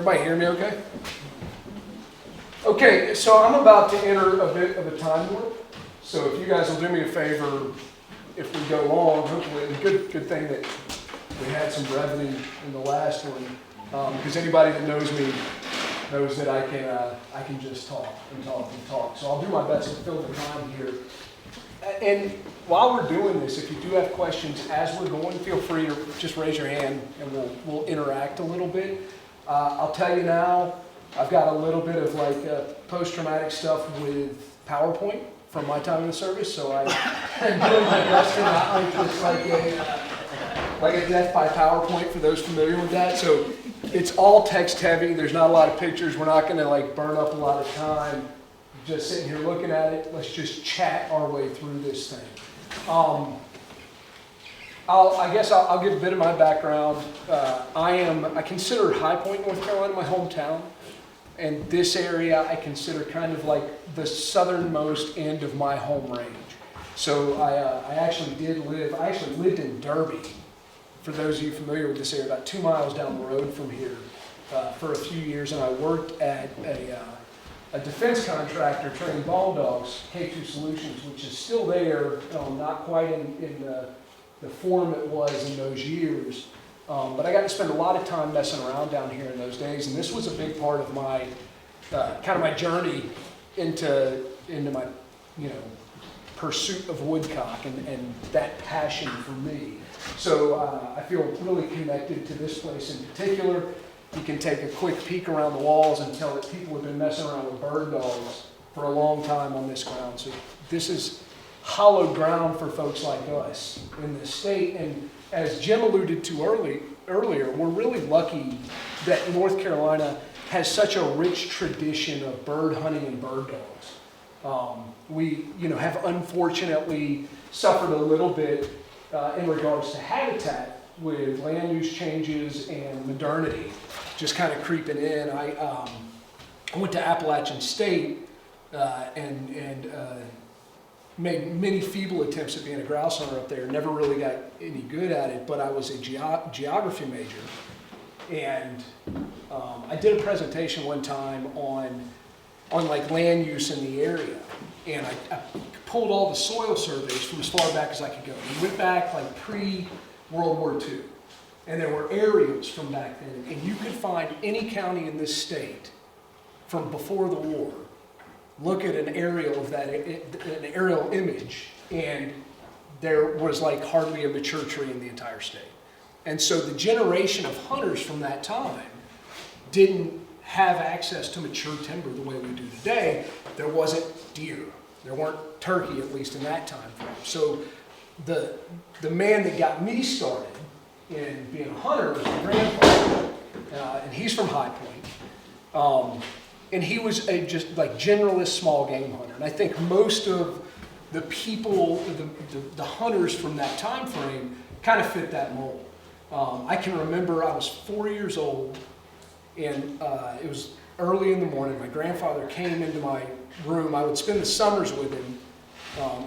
Everybody hear me okay? Okay, so I'm about to enter a bit of a time warp. So if you guys will do me a favor, if we go long, hopefully, and good thing that we had some brevity in the last one, because anybody that knows me knows that I can just talk and talk and talk. So I'll do my best to fill the time here. And while we're doing this, if you do have questions as we're going, feel free to just raise your hand and we'll interact a little bit. I'll tell you now, I've got a little bit of like post-traumatic stuff with PowerPoint from my time in the service, so I'm doing my best to not make this like a death by PowerPoint for those familiar with that. So it's all text heavy. There's not a lot of pictures. We're not going to like burn up a lot of time just sitting here looking at it. Let's just chat our way through this thing. I guess I'll give a bit of my background. I consider High Point, North Carolina, my hometown. And this area I consider kind of like the southernmost end of my home range. So I actually lived in Derby, for those of you familiar with this area, about 2 miles down the road from here for a few years. And I worked at a defense contractor training ball dogs, K2 Solutions, which is still there, not quite in the form it was in those years. But I got to spend a lot of time messing around down here in those days, and this was a big part of my kind of my journey into my pursuit of Woodcock and that passion for me. So I feel really connected to this place in particular. You can take a quick peek around the walls and tell that people have been messing around with bird dogs for a long time on this ground. So this is hallowed ground for folks like us in this state. And as Jim alluded to earlier, we're really lucky that North Carolina has such a rich tradition of bird hunting and bird dogs. We have unfortunately suffered a little bit in regards to habitat with land use changes and modernity just kind of creeping in. I went to Appalachian State and made many feeble attempts at being a grouse hunter up there. Never really got any good at it, but I was a geography major. And I did a presentation one time on like land use in the area. And I pulled all the soil surveys from as far back as I could go. We went back like pre-World War II. And there were aerials from back then. And you could find any county in this state from before the war. Look at an aerial of that, an aerial image, and there was like hardly a mature tree in the entire state. And so the generation of hunters from that time didn't have access to mature timber the way we do today. There wasn't deer. There weren't turkey, at least in that time frame. So the man that got me started in being a hunter was my grandfather, and he's from High Point. And he was a just like generalist small game hunter. And I think most of the people, the hunters from that time frame kind of fit that mold. I can remember I was 4 years old, and it was early in the morning. My grandfather came into my room. I would spend the summers with him,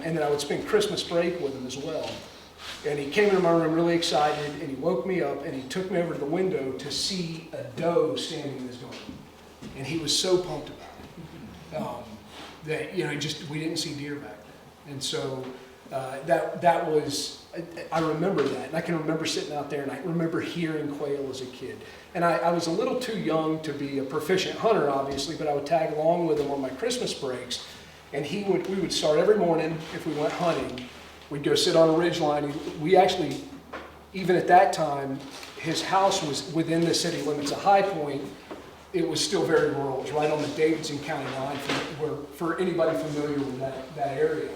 and then I would spend Christmas break with him as well. And he came into my room really excited, and he woke me up, and he took me over to the window to see a doe standing in his garden. And he was so pumped about it that we didn't see deer back then, and so that was I remember that, and I can remember sitting out there, and I remember hearing quail as a kid. And I was a little too young to be a proficient hunter, obviously, but I would tag along with him on my Christmas breaks, and we would start every morning if we went hunting. We'd go sit on a ridge line. We actually, even at that time, his house was within the city limits of High Point. It was still very rural. It was right on the Davidson County line for anybody familiar with that area.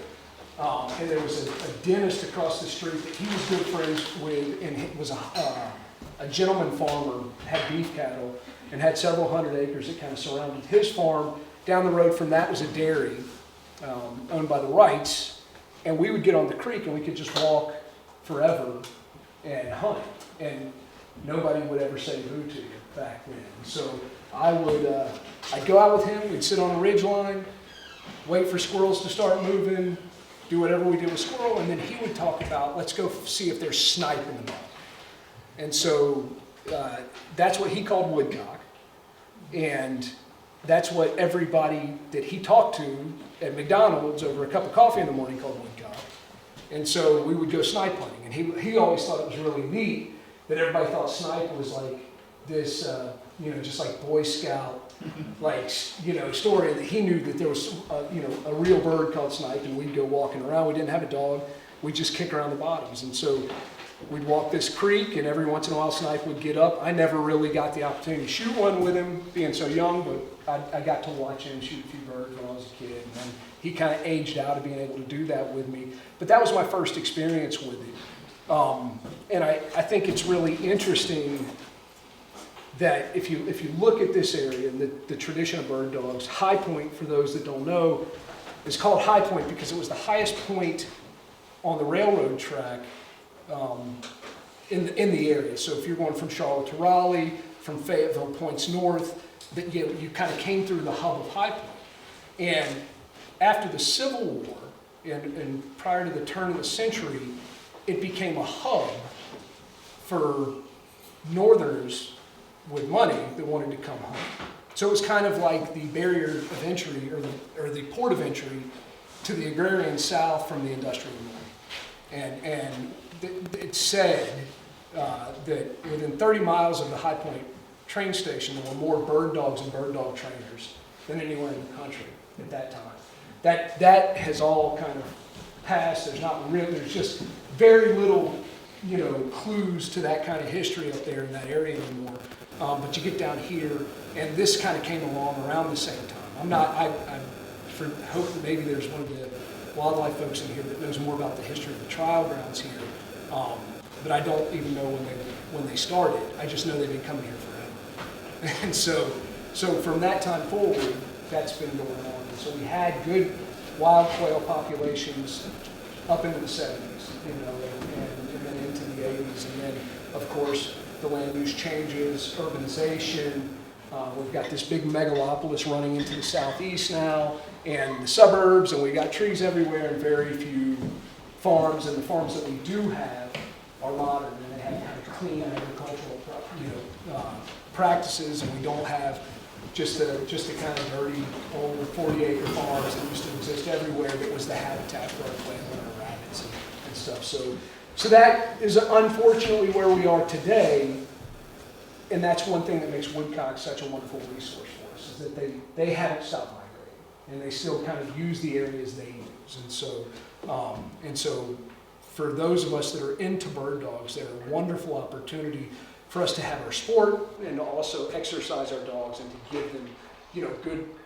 And there was a dentist across the street that he was good friends with, and he was a gentleman farmer, had beef cattle, and had several hundred acres that kind of surrounded his farm. Down the road from that was a dairy owned by the Wrights, and we would get on the creek and we could just walk forever and hunt. And nobody would ever say boo to you back then. So I'd go out with him, we'd sit on a ridge line, wait for squirrels to start moving, do whatever we did with squirrel, and then he would talk about, let's go see if there's snipe in the bog. And so that's what he called woodcock. And that's what everybody that he talked to at McDonald's over a cup of coffee in the morning called Woodcock. And so we would go snipe hunting. And he always thought it was really neat that everybody thought snipe was like this, just like Boy Scout, like, story, that he knew that there was, a real bird called snipe, and we'd go walking around. We didn't have a dog. We'd just kick around the bottoms. And so we'd walk this creek, and every once in a while snipe would get up. I never really got the opportunity to shoot one with him, being so young, but I got to watch him shoot a few birds when I was a kid. And then he kind of aged out of being able to do that with me. But that was my first experience with it. And I think it's really interesting that if you look at this area, the tradition of bird dogs, High Point, for those that don't know, is called High Point because it was the highest point on the railroad track in the area. So if you're going from Charlotte to Raleigh, from Fayetteville points north, that you kind of came through the hub of High Point. And after the Civil War and prior to the turn of the century, it became a hub for Northerners with money that wanted to come home. So it was kind of like the barrier of entry, or the port of entry to the agrarian South from the industrial North. And it's said that within 30 miles of the High Point train station, there were more bird dogs and bird dog trainers than anywhere in the country at that time. That has all kind of passed. There's just very little, clues to that kind of history up there in that area anymore. But you get down here, and this kind of came along around the same time. I hope that maybe there's one of the wildlife folks in here that knows more about the history of the trial grounds here. But I don't even know when they started. I just know they've been coming here forever. And so from that time forward, that's been going on. And so we had good wild quail populations up into the 70s, and then into the 80s. And then, of course, the land use changes, urbanization. We've got this big megalopolis running into the southeast now, and the suburbs, and we got trees everywhere and very few farms. And the farms that we do have are modern, and they have kind of clean agricultural practices, and we don't have just the kind of dirty old 40-acre farms that used to exist everywhere that was the habitat for our quail and our rabbits and stuff. So that is unfortunately where we are today, and that's one thing that makes Woodcock such a wonderful resource for us, is that they haven't stopped migrating, and they still kind of use the areas they use. And so for those of us that are into bird dogs, they're a wonderful opportunity for us to have our sport and to also exercise our dogs and to give them,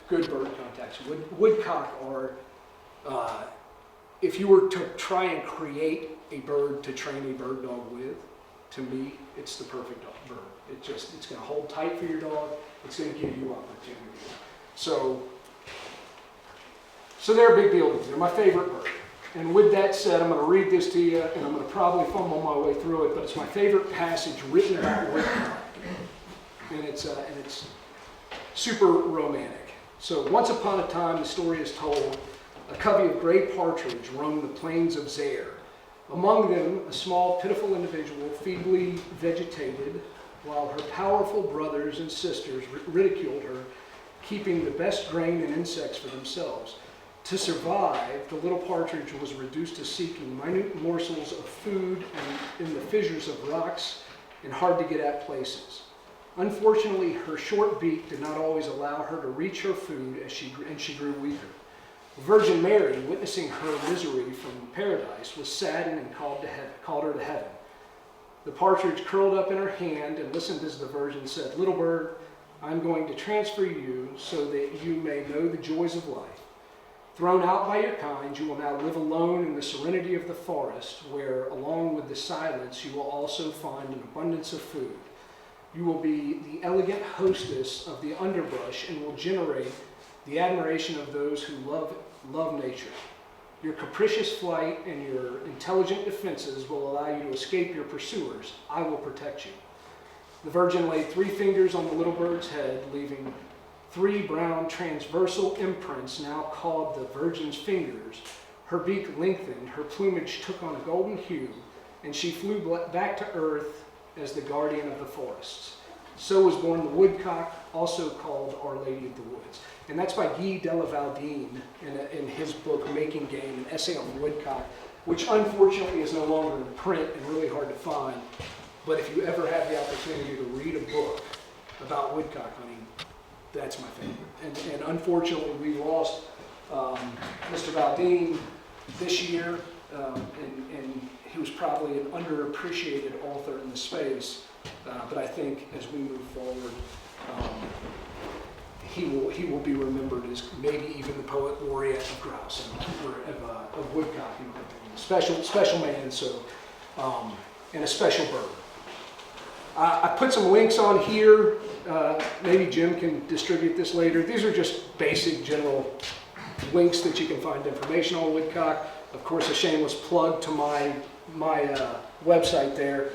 good bird contacts. Woodcock are, if you were to try and create a bird to train a bird dog with, to me, it's the perfect bird. It's going to hold tight for your dog. It's going to give you opportunity. So they're a big deal to me. They're my favorite bird. And with that said, I'm going to read this to you, and I'm going to probably fumble my way through it, but it's my favorite passage written about Woodcock. And it's super romantic. So once upon a time, the story is told, a covey of gray partridge roamed the plains of Zaire. Among them, a small, pitiful individual, feebly vegetated, while her powerful brothers and sisters ridiculed her, keeping the best grain and insects for themselves. To survive, the little partridge was reduced to seeking minute morsels of food in the fissures of rocks and hard-to-get-at places. Unfortunately, her short beak did not always allow her to reach her food, and she grew weaker. The Virgin Mary, witnessing her misery from paradise, was saddened and called her to heaven. The partridge curled up in her hand and listened as the Virgin said, "Little bird, I'm going to transfer you so that you may know the joys of life. Thrown out by your kind, you will now live alone in the serenity of the forest, where, along with the silence, you will also find an abundance of food. You will be the elegant hostess of the underbrush and will generate the admiration of those who love nature. Your capricious flight and your intelligent defenses will allow you to escape your pursuers. I will protect you." The Virgin laid 3 fingers on the little bird's head, leaving 3 brown transversal imprints, now called the Virgin's fingers. Her beak lengthened, her plumage took on a golden hue, and she flew back to earth as the guardian of the forests. So was born the woodcock, also called Our Lady of the Woods. And that's by Guy de la Valdine in his book, Making Game, an essay on the woodcock, which unfortunately is no longer in print and really hard to find. But if you ever have the opportunity to read a book about woodcock hunting, that's my favorite. And unfortunately, we lost Mr. Valdine this year, and he was probably an underappreciated author in the space. But I think as we move forward, he will be remembered as maybe even the poet laureate of grouse or of woodcock. Special man, so and a special bird. I put some links on here. Maybe Jim can distribute this later. These are just basic general links that you can find information on woodcock. Of course, a shameless plug to my website there.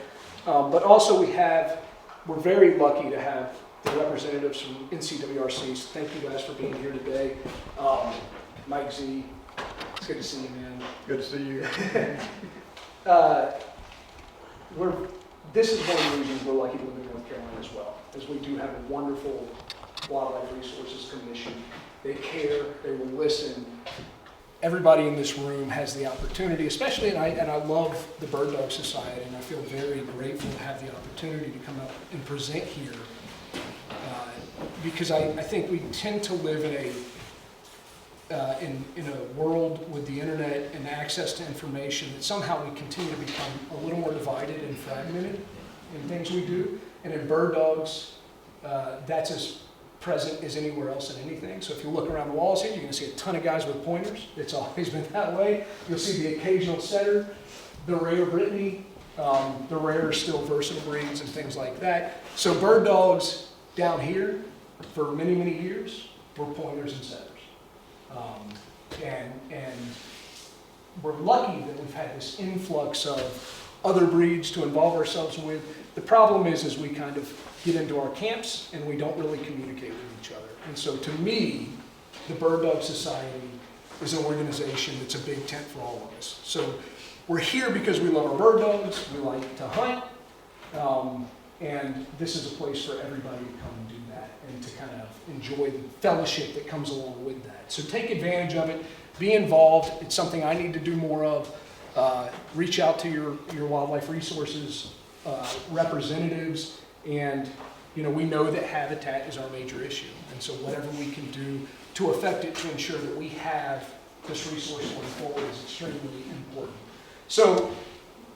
But also we're very lucky to have the representatives from NCWRC. So thank you guys for being here today. Mike Z, it's good to see you, man. Good to see you. This is one of the reasons we're lucky to live in North Carolina as well, is we do have a wonderful Wildlife Resources Commission. They care, they will listen. Everybody in this room has the opportunity, especially, and I love the Bird Dog Society, and I feel very grateful to have the opportunity to come up and present here, because I think we tend to live in a world with the internet and access to information that somehow we continue to become a little more divided and fragmented in things we do. And in bird dogs, that's as present as anywhere else in anything. So if you look around the walls here, you're going to see a ton of guys with pointers. It's always been that way. You'll see the occasional setter, the rare Brittany, the rare still versatile breeds and things like that. So bird dogs down here for many, many years were pointers and setters. And we're lucky that we've had this influx of other breeds to involve ourselves with. The problem is we kind of get into our camps and we don't really communicate with each other. And so to me, the Bird Dog Society is an organization that's a big tent for all of us. So we're here because we love our bird dogs, we like to hunt, and this is a place for everybody to come and do that and to kind of enjoy the fellowship that comes along with that. So take advantage of it, be involved. It's something I need to do more of. Reach out to your wildlife resources representatives, and we know that habitat is our major issue, and so whatever we can do to affect it, to ensure that we have this resource going forward is extremely important. So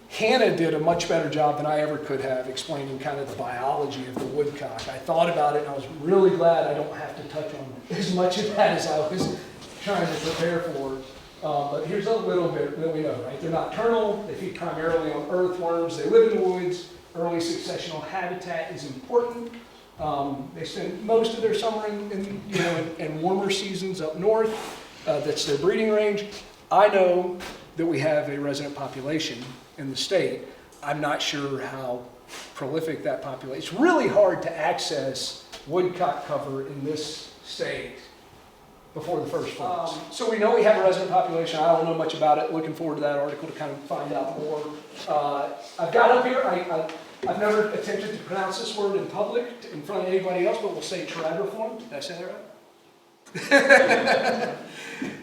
Hannah did a much better job than I ever could have explaining kind of the biology of the woodcock. I thought about it and I was really glad I don't have to touch on as much of that as I was trying to prepare for. But here's a little bit that we know, right? They're nocturnal, they feed primarily on earthworms, they live in the woods, early successional habitat is important. They spend most of their summer in warmer seasons up north. That's their breeding range. I know that we have a resident population in the state. I'm not sure how prolific that population. It's really hard to access woodcock cover in this state before the first floods. So we know we have a resident population. I don't know much about it. Looking forward to that article to kind of find out more. I've got up here, I've never attempted to pronounce this word in public in front of anybody else, but we'll say terrariform. Did I say that right?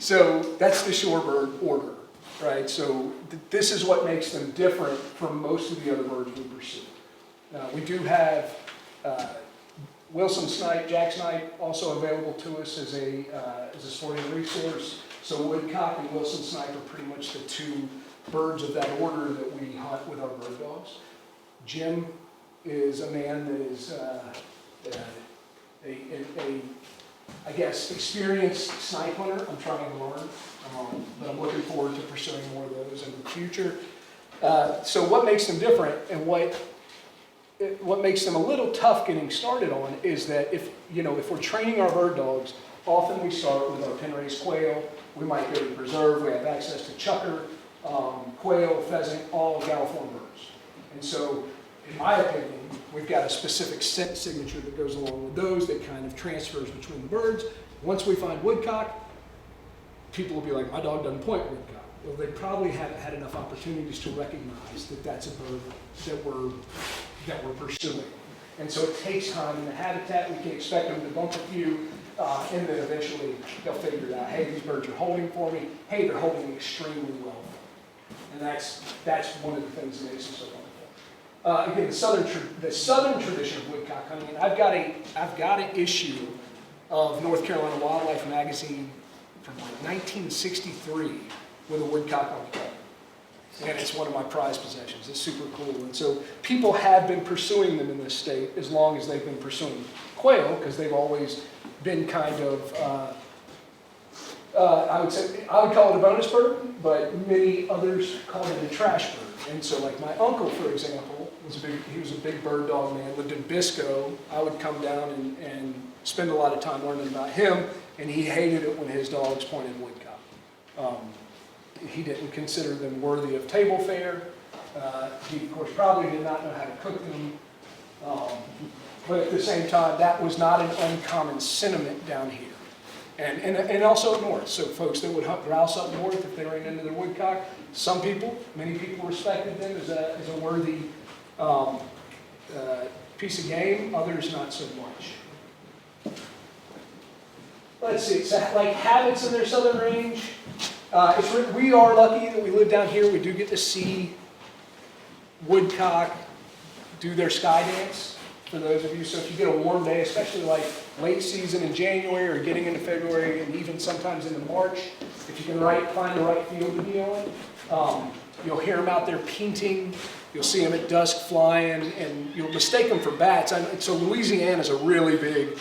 So that's the shorebird order, right? So this is what makes them different from most of the other birds we pursue. We do have Wilson snipe, jack snipe, also available to us as a sporting resource. So woodcock and Wilson snipe are pretty much the two birds of that order that we hunt with our bird dogs. Jim is a man that is I guess, experienced snipe hunter. I'm trying to learn, but I'm looking forward to pursuing more of those in the future. So what makes them different and what makes them a little tough getting started on is that if we're training our bird dogs, often we start with our pen-raised quail. We might go to the preserve. We have access to chucker, quail, pheasant, all galliform birds. And so, in my opinion, we've got a specific scent signature that goes along with those that kind of transfers between the birds. Once we find woodcock, people will be like, my dog doesn't point woodcock. Well, they probably haven't had enough opportunities to recognize that that's a bird that we're pursuing. And so it takes time in the habitat. We can expect them to bump a few, and then eventually they'll figure it out. Hey, these birds are holding for me. Hey, they're holding extremely well. And that's one of the things that makes it so wonderful. Again, the southern tradition of woodcock hunting, and I've got an issue of North Carolina Wildlife Magazine from like 1963 with a woodcock on the cover. And it's one of my prized possessions. It's super cool. And so people have been pursuing them in this state as long as they've been pursuing quail, because they've always been kind of, I would call it a bonus bird, but many others call it a trash bird. And so like my uncle, for example, he was a big bird dog man, lived in Bisco. I would come down and spend a lot of time learning about him, and he hated it when his dogs pointed woodcock. He didn't consider them worthy of table fare. He, of course, probably did not know how to cook them. But at the same time, that was not an uncommon sentiment down here. And also up north. So folks that would hunt grouse up north, if they ran into their woodcock, many people respected them as a worthy piece of game, others not so much. Let's see, so like habits in their southern range. We are lucky that we live down here. We do get to see woodcock do their sky dance, for those of you. So if you get a warm day, especially like late season in January or getting into February and even sometimes into March, if you can find the right field to be on, you'll hear them out there painting. You'll see them at dusk flying, and you'll mistake them for bats. So Louisiana is a really big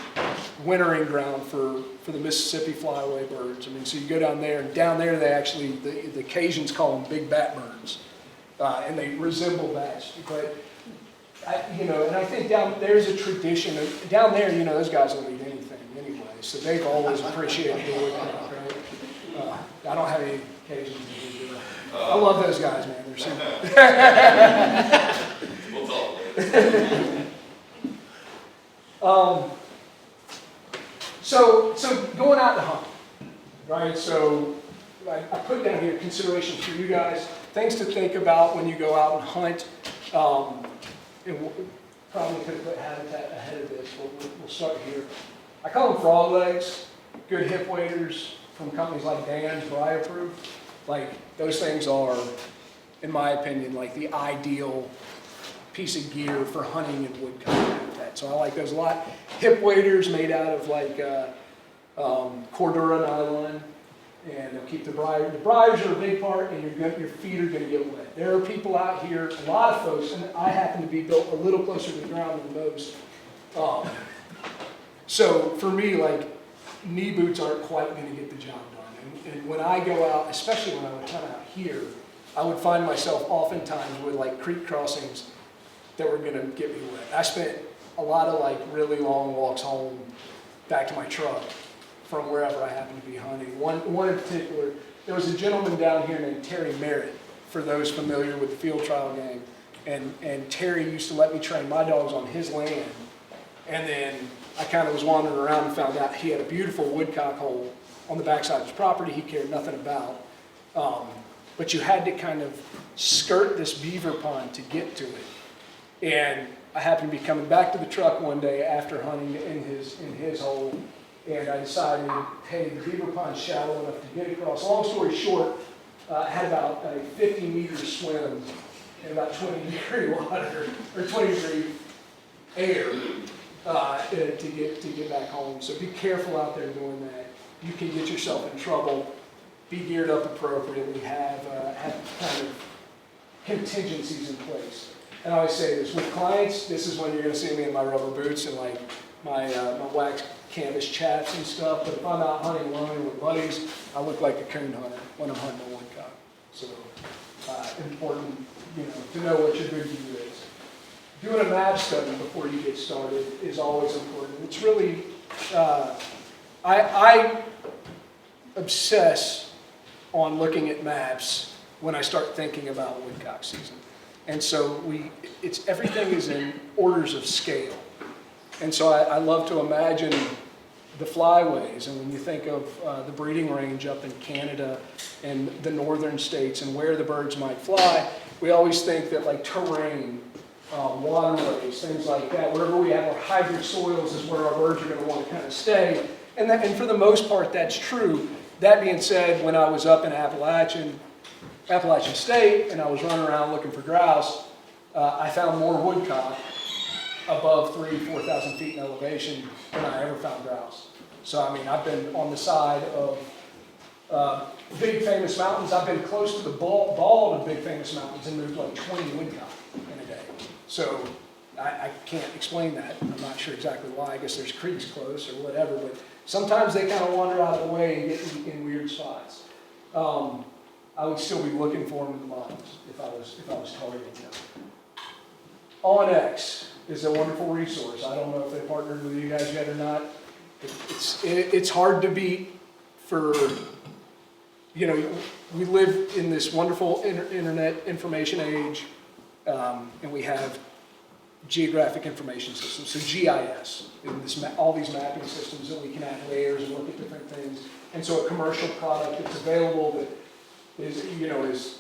wintering ground for the Mississippi flyaway birds. I mean, so you go down there, and down there they actually, the Cajuns call them big bat birds, and they resemble bats. But and I think there's a tradition down there. Those guys don't eat anything anyway, so they've always appreciated the woodcock, right? I don't have any Cajuns. I love those guys, man. They're super. We'll talk. So going out to hunt, right? So I put down here considerations for you guys, things to think about when you go out and hunt. And we'll, probably could have put habitat ahead of this. We'll start here. I call them frog legs, good hip waders from companies like Dan's, Briarproof. Like those things are, in my opinion, like the ideal piece of gear for hunting in woodcock habitat. So I like those a lot. Hip waders made out of like Cordura nylon, and they'll keep the briars. The briars are a big part, and your feet are going to get wet. There are people out here, a lot of folks, and I happen to be built a little closer to the ground than most. So for me, like knee boots aren't quite going to get the job done. And when I go out, especially when I would hunt out here, I would find myself oftentimes with like creek crossings that were going to get me wet. I spent a lot of like really long walks home back to my truck from wherever I happened to be hunting. One in particular, there was a gentleman down here named Terry Merritt, for those familiar with the field trial game. And Terry used to let me train my dogs on his land. And then I kind of was wandering around and found out he had a beautiful woodcock hole on the backside of his property he cared nothing about. But you had to kind of skirt this beaver pond to get to it. And I happened to be coming back to the truck one day after hunting in his hole, and I decided, hey, the beaver pond's shallow enough to get across. Long story short, I had about a 50-meter swim in about 20-degree water, or 20-degree air to get back home. So be careful out there doing that. You can get yourself in trouble. Be geared up appropriately. Have kind of contingencies in place. And I always say this with clients. This is when you're going to see me in my rubber boots and like my wax canvas chaps and stuff. But if I'm out hunting alone with buddies, I look like a coon hunter when I'm hunting a woodcock. So important, to know what your good view is. Doing a map study before you get started is always important. It's really I obsess on looking at maps when I start thinking about woodcock season. And so everything is in orders of scale. And so I love to imagine the flyways, and when you think of the breeding range up in Canada and the northern states and where the birds might fly, we always think that like terrain waterways, things like that. Wherever we have our hybrid soils is where our birds are going to want to kind of stay. And for the most part, that's true. That being said, when I was up in Appalachian State and I was running around looking for grouse, I found more woodcock above 4,000 feet in elevation than I ever found grouse. So, I mean, I've been on the side of Big Famous Mountains. I've been close to the bald of Big Famous Mountains and moved like 20 woodcock in a day. So, I can't explain that. I'm not sure exactly why. I guess there's creeks close or whatever, but sometimes they kind of wander out of the way and get in weird spots. I would still be looking for them in the mines if I was targeting them. OnX is a wonderful resource. I don't know if they partnered with you guys yet or not. It's hard to beat for, you know, we live in this wonderful internet information age, and we have geographic information systems, so GIS, and all these mapping systems that we can add layers and look at different things. And so a commercial product that's available that is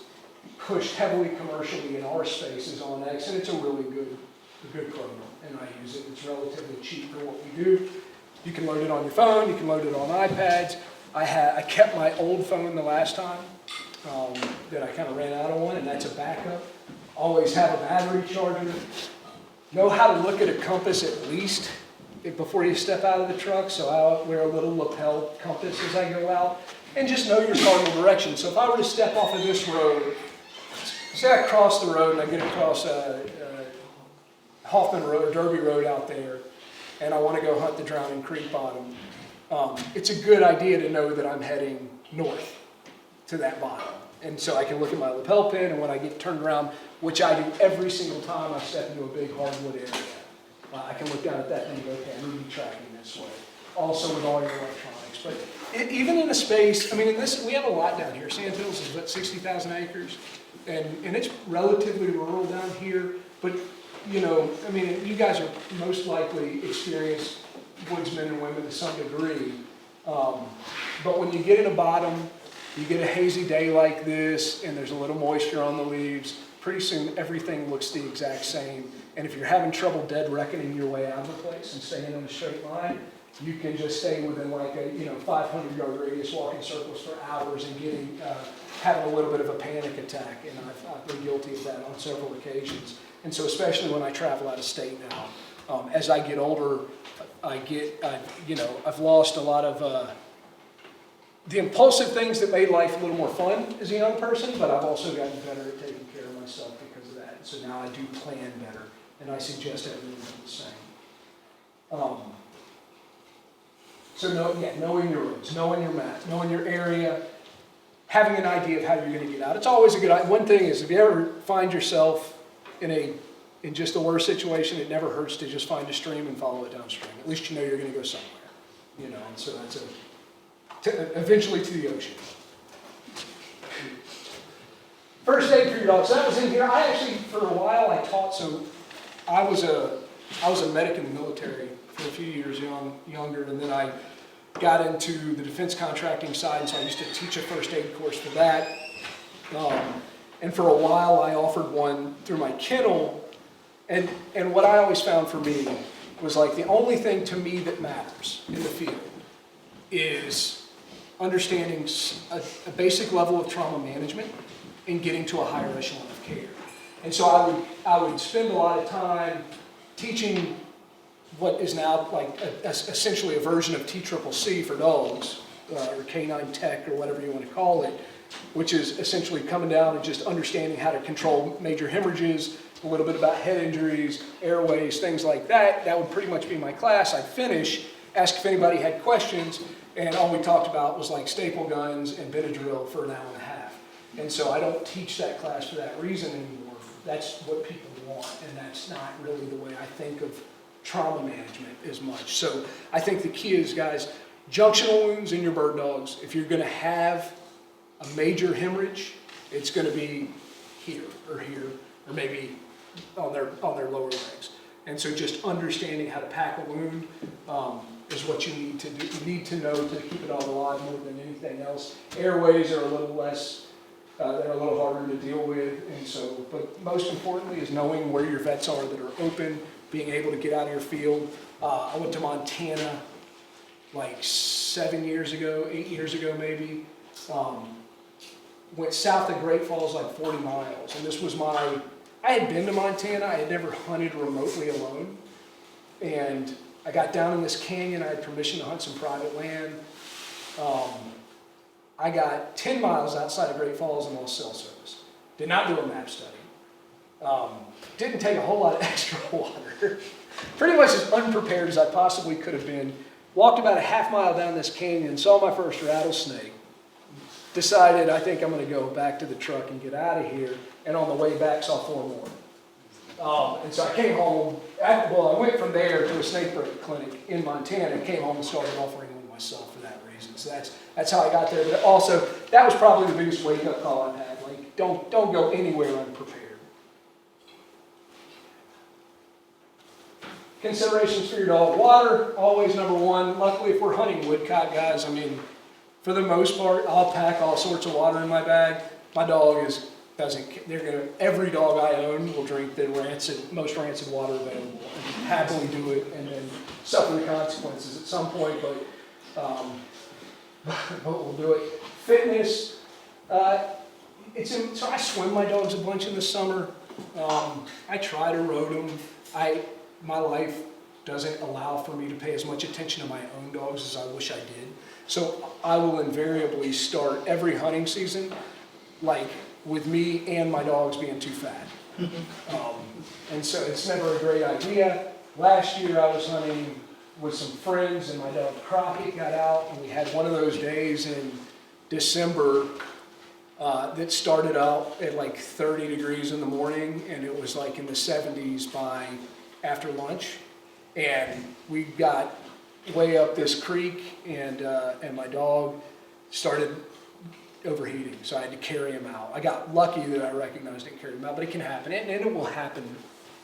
pushed heavily commercially in our space is OnX, and it's a really good program, and I use it. It's relatively cheap for what we do. You can load it on your phone, you can load it on iPads. I kept my old phone the last time that I kind of ran out of one, and that's a backup. Always have a battery charger. Know how to look at a compass at least before you step out of the truck, so I wear a little lapel compass as I go out, and just know your cardinal direction. So if I were to step off of this road, say I cross the road and I get across Hoffman Road or Derby Road out there, and I want to go hunt the Drowning Creek bottom, it's a good idea to know that I'm heading north to that bottom. And so I can look at my lapel pin, and when I get turned around, which I do every single time I step into a big hardwood area, I can look down at that thing and go, okay, I'm going to be tracking this way. Also with all your electronics. But even in a space, I mean, we have a lot down here. Sand Hills is about 60,000 acres, and it's relatively rural down here. But, you know, I mean, you guys are most likely experienced woodsmen and women to some degree. But when you get in a bottom, you get a hazy day like this, and there's a little moisture on the leaves, pretty soon everything looks the exact same. And if you're having trouble dead reckoning your way out of the place and staying in a straight line, you can just stay within like a 500-yard radius, walking circles for hours and having a little bit of a panic attack. And I've been guilty of that on several occasions. And so especially when I travel out of state now, as I get older, I've lost a lot of the impulsive things that made life a little more fun as a young person, but I've also gotten better at taking care of myself because of that. And so now I do plan better, and I suggest everyone do the same. Knowing your roads, knowing your map, knowing your area, having an idea of how you're going to get out. It's always a good idea. One thing is, if you ever find yourself in just the worst situation, it never hurts to just find a stream and follow it downstream. At least you know you're going to go somewhere, and so that's eventually to the ocean. First aid for your dog. So that was in here. I actually, for a while, I taught. So I was a medic in the military for a few years, younger, and then I got into the defense contracting side, and so I used to teach a first aid course for that. And for a while, I offered one through my kennel. And what I always found for me was like the only thing to me that matters in the field is understanding a basic level of trauma management and getting to a higher echelon of care. And so I would spend a lot of time teaching what is now like essentially a version of TCCC for dogs, or canine tech, or whatever you want to call it, which is essentially coming down and just understanding how to control major hemorrhages, a little bit about head injuries, airways, things like that. That would pretty much be my class. I'd finish, ask if anybody had questions, and all we talked about was like staple guns and Benadryl for an hour and a half. And so I don't teach that class for that reason anymore. That's what people want, and that's not really the way I think of trauma management as much. So I think the key is, guys, junctional wounds in your bird dogs. If you're going to have a major hemorrhage, it's going to be here, or maybe on their lower legs. And so just understanding how to pack a wound is what you need to do. You need to know to keep it all alive more than anything else. Airways are a little less that are a little harder to deal with. And so, but most importantly is knowing where your vets are that are open, being able to get out of your field. I went to Montana like 7 years ago, 8 years ago maybe. Went south of Great Falls like 40 miles. And this was I had been to Montana, I had never hunted remotely alone. And I got down in this canyon, I had permission to hunt some private land. I got 10 miles outside of Great Falls and lost cell service. Did not do a map study. Didn't take a whole lot of extra water. Pretty much as unprepared as I possibly could have been. Walked about a half mile down this canyon, saw my first rattlesnake. Decided I think I'm going to go back to the truck and get out of here. And on the way back saw 4 more. And so I came home. I went from there to a snake break clinic in Montana and came home and started offering them myself for that reason. So that's how I got there. But also, that was probably the biggest wake-up call I've had. Like, don't go anywhere unprepared. Considerations for your dog. Water, always number one. Luckily, if we're hunting woodcock, guys, I mean, for the most part, I'll pack all sorts of water in my bag. My dog every dog I own will drink the most rancid water available and happily do it and then suffer the consequences at some point, but we'll do it. Fitness, so I swim my dogs a bunch in the summer. I try to road them. My life doesn't allow for me to pay as much attention to my own dogs as I wish I did. So I will invariably start every hunting season like with me and my dogs being too fat. And so it's never a great idea. Last year I was hunting with some friends and my dog Crockett got out and we had one of those days in December that started out at like 30 degrees in the morning and it was like in the 70s by after lunch. And we got way up this creek and my dog started overheating, so I had to carry him out. I got lucky that I recognized it and carried him out, but it can happen, and it will happen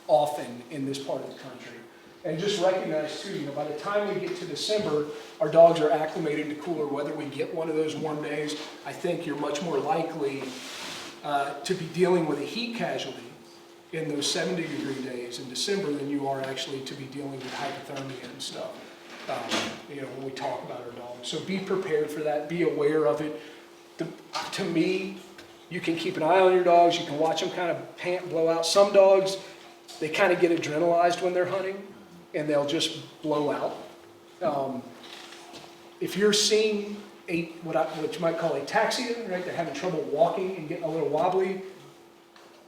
often in this part of the country. And just recognize too, by the time we get to December, our dogs are acclimated to cooler weather. We get one of those warm days, I think you're much more likely to be dealing with a heat casualty in those 70-degree days in December than you are actually to be dealing with hypothermia and stuff. When we talk about our dogs. So be prepared for that, be aware of it. To me, you can keep an eye on your dogs, you can watch them kind of pant, blow out. Some dogs, they kind of get adrenalized when they're hunting, and they'll just blow out. If you're seeing what you might call ataxia, right? They're having trouble walking and getting a little wobbly,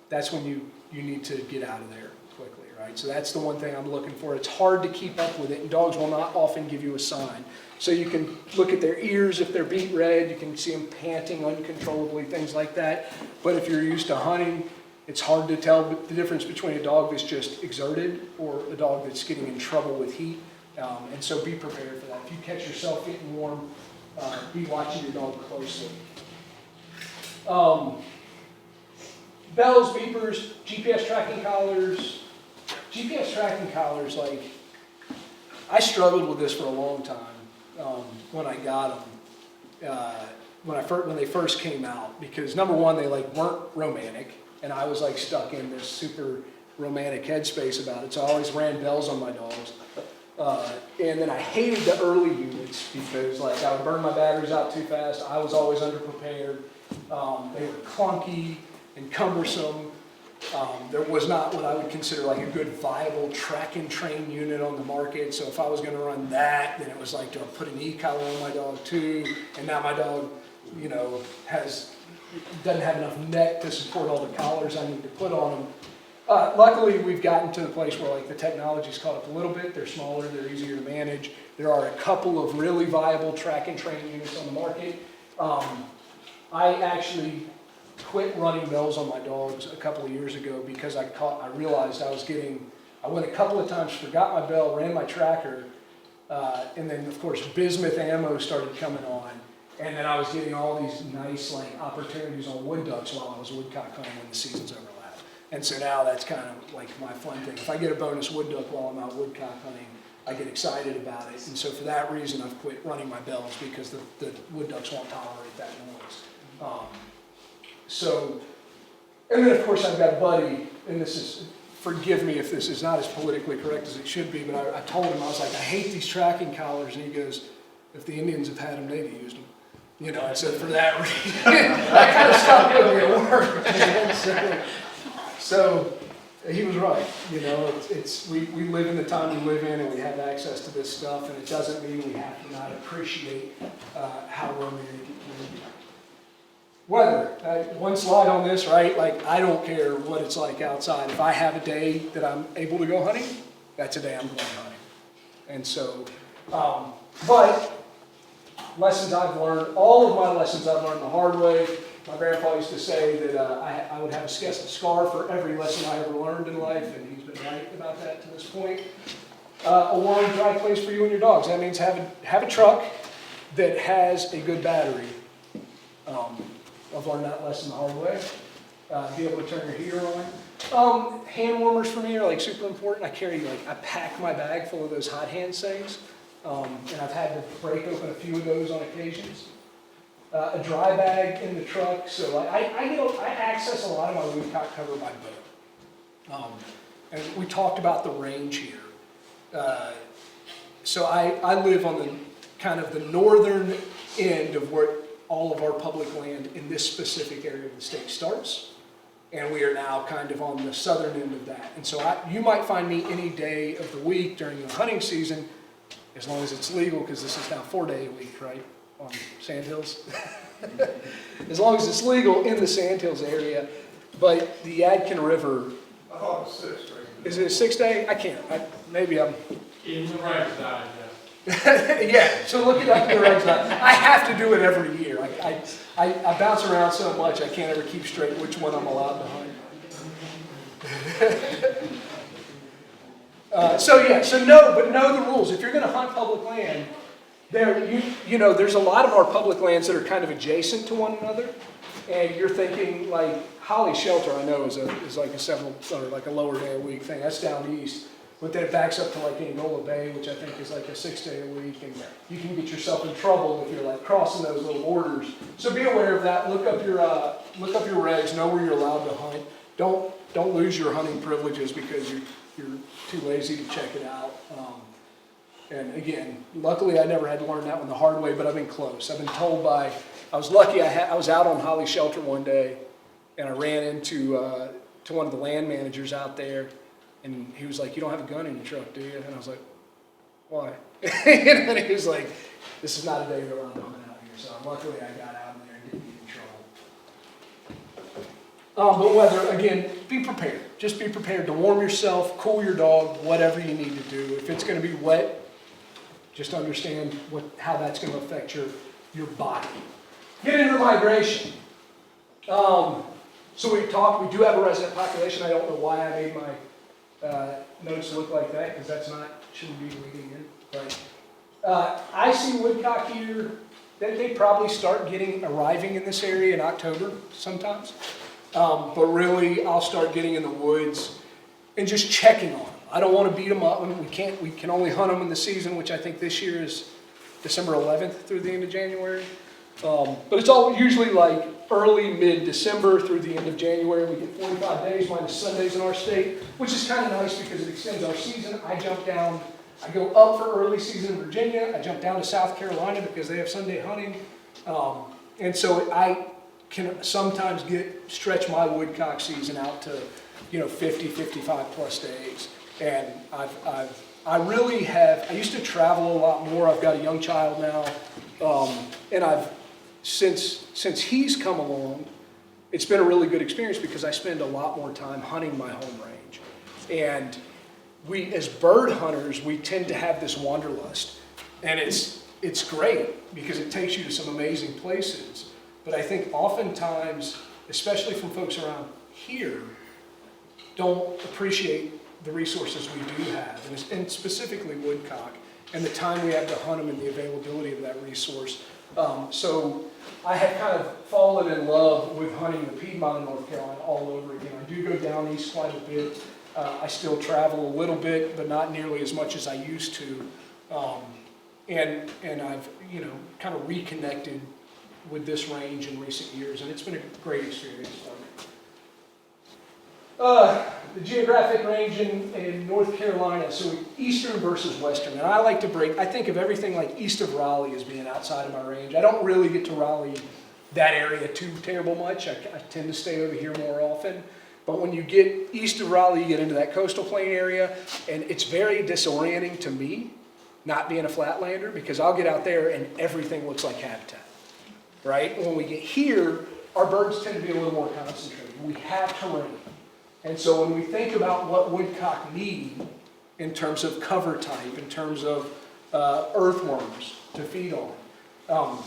that's when you need to get out of there quickly, right? So that's the one thing I'm looking for. It's hard to keep up with it, and dogs will not often give you a sign. So you can look at their ears if they're beet red, you can see them panting uncontrollably, things like that. But if you're used to hunting, it's hard to tell the difference between a dog that's just exerted or a dog that's getting in trouble with heat. And so be prepared for that. If you catch yourself getting warm, be watching your dog closely. Bells, beepers, GPS tracking collars. GPS tracking collars, like, I struggled with this for a long time when I got them, when they first came out, because number one, they weren't romantic, and I was stuck in this super romantic headspace about it, so I always ran bells on my dogs. And then I hated the early units because I would burn my batteries out too fast. I was always underprepared. They were clunky and cumbersome. There was not what I would consider a good viable track and train unit on the market. So if I was going to run that, then it was do I put an e-collar on my dog too? And now my dog, doesn't have enough neck to support all the collars I need to put on them. Luckily, we've gotten to the place where the technology's caught up a little bit. They're smaller, they're easier to manage. There are a couple of really viable track and train units on the market. I actually quit running bells on my dogs a couple of years ago because I realized I went a couple of times, forgot my bell, ran my tracker, and then of course bismuth ammo started coming on. And then I was getting all these nice opportunities on wood ducks while I was woodcock hunting when the seasons overlapped. And so now that's kind of my fun thing. If I get a bonus wood duck while I'm out woodcock hunting, I get excited about it. And so for that reason, I've quit running my bells because the wood ducks won't tolerate that noise. So, and then of course I've got a buddy, and this is, forgive me if this is not as politically correct as it should be, but I told him, I was like, I hate these tracking collars, and he goes, if the Indians have had them, they'd have used them. You know, I said, for that reason, that kind of stopped with me at work. Man. So he was right. You know, we live in the time we live in, and we have access to this stuff, and it doesn't mean we have to not appreciate how romantic it can be. Weather. One slide on this, right? Like, I don't care what it's like outside. If I have a day that I'm able to go hunting, that's a day I'm going hunting. And so, but lessons I've learned, all of my lessons I've learned the hard way. My grandpa used to say that I would have a scar for every lesson I ever learned in life, and he's been right about that to this point. A warm, dry place for you and your dogs. That means have a truck that has a good battery. I've learned that lesson the hard way. Be able to turn your heater on. Hand warmers for me are like super important. I pack my bag full of those hot hands things. And I've had to break open a few of those on occasions. A dry bag in the truck, so I access a lot of my woodcock cover by boat. And we talked about the range here. So I live on the kind of the northern end of where all of our public land in this specific area of the state starts. And we are now kind of on the southern end of that. And so you might find me any day of the week during the hunting season, as long as it's legal, because this is now 4-day a week, right, on Sandhills. As long as it's legal in the Sandhills area. But the Yadkin River. I thought it was 6, right? Is it a 6-day? I can't. Maybe I'm. In the right side, yeah, so look it up in the right side. I have to do it every year. I bounce around so much I can't ever keep straight which one I'm allowed to hunt. So know the rules. If you're going to hunt public land, there's a lot of our public lands that are kind of adjacent to one another, and you're thinking like Holly Shelter. I know is like a lower day a week thing. That's down east, but then it backs up to like Angola Bay, which I think is like a 6-day a week, and you can get yourself in trouble if you're like crossing those little borders. So be aware of that. Look up your regs. Know where you're allowed to hunt. Don't lose your hunting privileges because you're too lazy to check it out. And again, luckily I never had to learn that one the hard way, but I've been close. I've been told I was lucky. I was out on Holly Shelter one day, and I ran into to one of the land managers out there, and he was like, "You don't have a gun in your truck, do you?" And I was like, "Why?" And then he was like, "This is not a day you're allowed to hunt out here." So luckily I got out in there and didn't get in trouble. But weather, again, be prepared. Just be prepared to warm yourself, cool your dog, whatever you need to do. If it's going to be wet, just understand how that's going to affect your body. Get into migration. So we do have a resident population. I don't know why I made my notes look like that, because shouldn't be leading in. But I see woodcock here. They probably start arriving in this area in October sometimes. But really, I'll start getting in the woods and just checking on them. I don't want to beat them up. I mean, we can only hunt them in the season, which I think this year is December 11th through the end of January. But it's all usually like early, mid-December through the end of January. We get 45 days minus Sundays in our state, which is kind of nice because it extends our season. I go up for early season in Virginia. I jump down to South Carolina because they have Sunday hunting. And so I can sometimes stretch my woodcock season out to 50, 55 plus days. And I used to travel a lot more. I've got a young child now. And since he's come along, it's been a really good experience because I spend a lot more time hunting my home range. And we, as bird hunters, we tend to have this wanderlust. And it's great because it takes you to some amazing places. But I think oftentimes, especially from folks around here, don't appreciate the resources we do have, and specifically woodcock, and the time we have to hunt them and the availability of that resource. So I have kind of fallen in love with hunting the Piedmont of North Carolina all over again. I do go down east quite a bit. I still travel a little bit, but not nearly as much as I used to. And I've kind of reconnected with this range in recent years, and it's been a great experience for me. The geographic range in North Carolina, so eastern versus western, and I like to I think of everything like east of Raleigh as being outside of my range. I don't really get to Raleigh, that area, too terrible much. I tend to stay over here more often. But when you get east of Raleigh, you get into that coastal plain area, and it's very disorienting to me, not being a flatlander, because I'll get out there and everything looks like habitat, right? When we get here, our birds tend to be a little more concentrated. We have terrain. And so when we think about what woodcock need in terms of cover type, in terms of earthworms to feed on,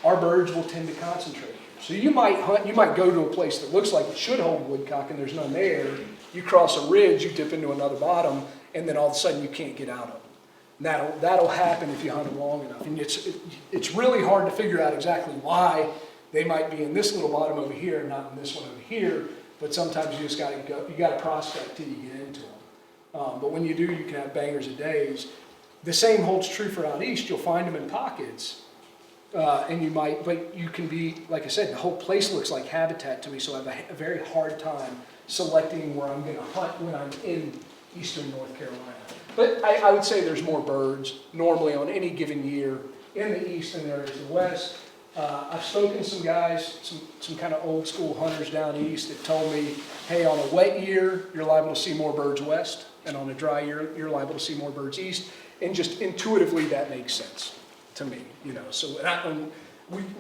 our birds will tend to concentrate. So you might hunt, you might go to a place that looks like it should hold woodcock and there's none there. You cross a ridge, you dip into another bottom, and then all of a sudden you can't get out of them. That'll happen if you hunt them long enough. And it's really hard to figure out exactly why they might be in this little bottom over here and not in this one over here. But sometimes you just got to go. You got to prospect till you get into them. But when you do, you can have bangers of days. The same holds true for out east. You'll find them in pockets, and but you can be, like I said, the whole place looks like habitat to me. So I have a very hard time selecting where I'm going to hunt when I'm in eastern North Carolina. But I would say there's more birds normally on any given year in the east than there is the west. I've spoken to some guys, some kind of old school hunters down east that told me, hey, on a wet year, you're liable to see more birds west, and on a dry year, you're liable to see more birds east. And just intuitively, that makes sense to me, you know. So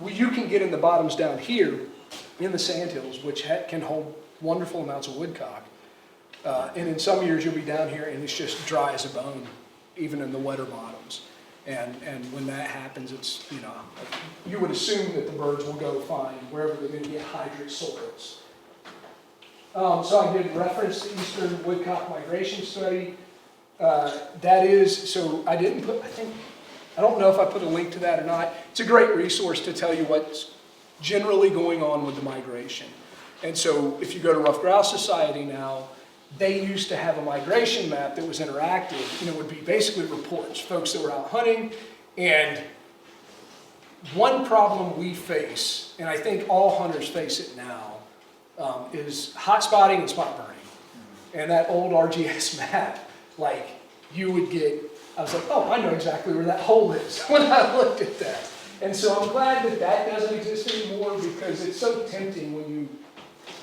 you can get in the bottoms down here in the sandhills, which can hold wonderful amounts of woodcock. And in some years, you'll be down here, and it's just dry as a bone, even in the wetter bottoms. And when that happens, it's, you know, you would assume that the birds will go find wherever they're going to get hydrate soils. So I did reference the Eastern Woodcock Migration Study. That is, so I didn't put, I don't know if I put a link to that or not. It's a great resource to tell you what's generally going on with the migration. And so if you go to Rough Grouse Society now, they used to have a migration map that was interactive, and it would be basically reports, folks that were out hunting. And one problem we face, and I think all hunters face it now, is hot spotting and spot burning. And that old RGS map, like you would get, I was like, oh, I know exactly where that hole is when I looked at that. And so I'm glad that that doesn't exist anymore, because it's so tempting when you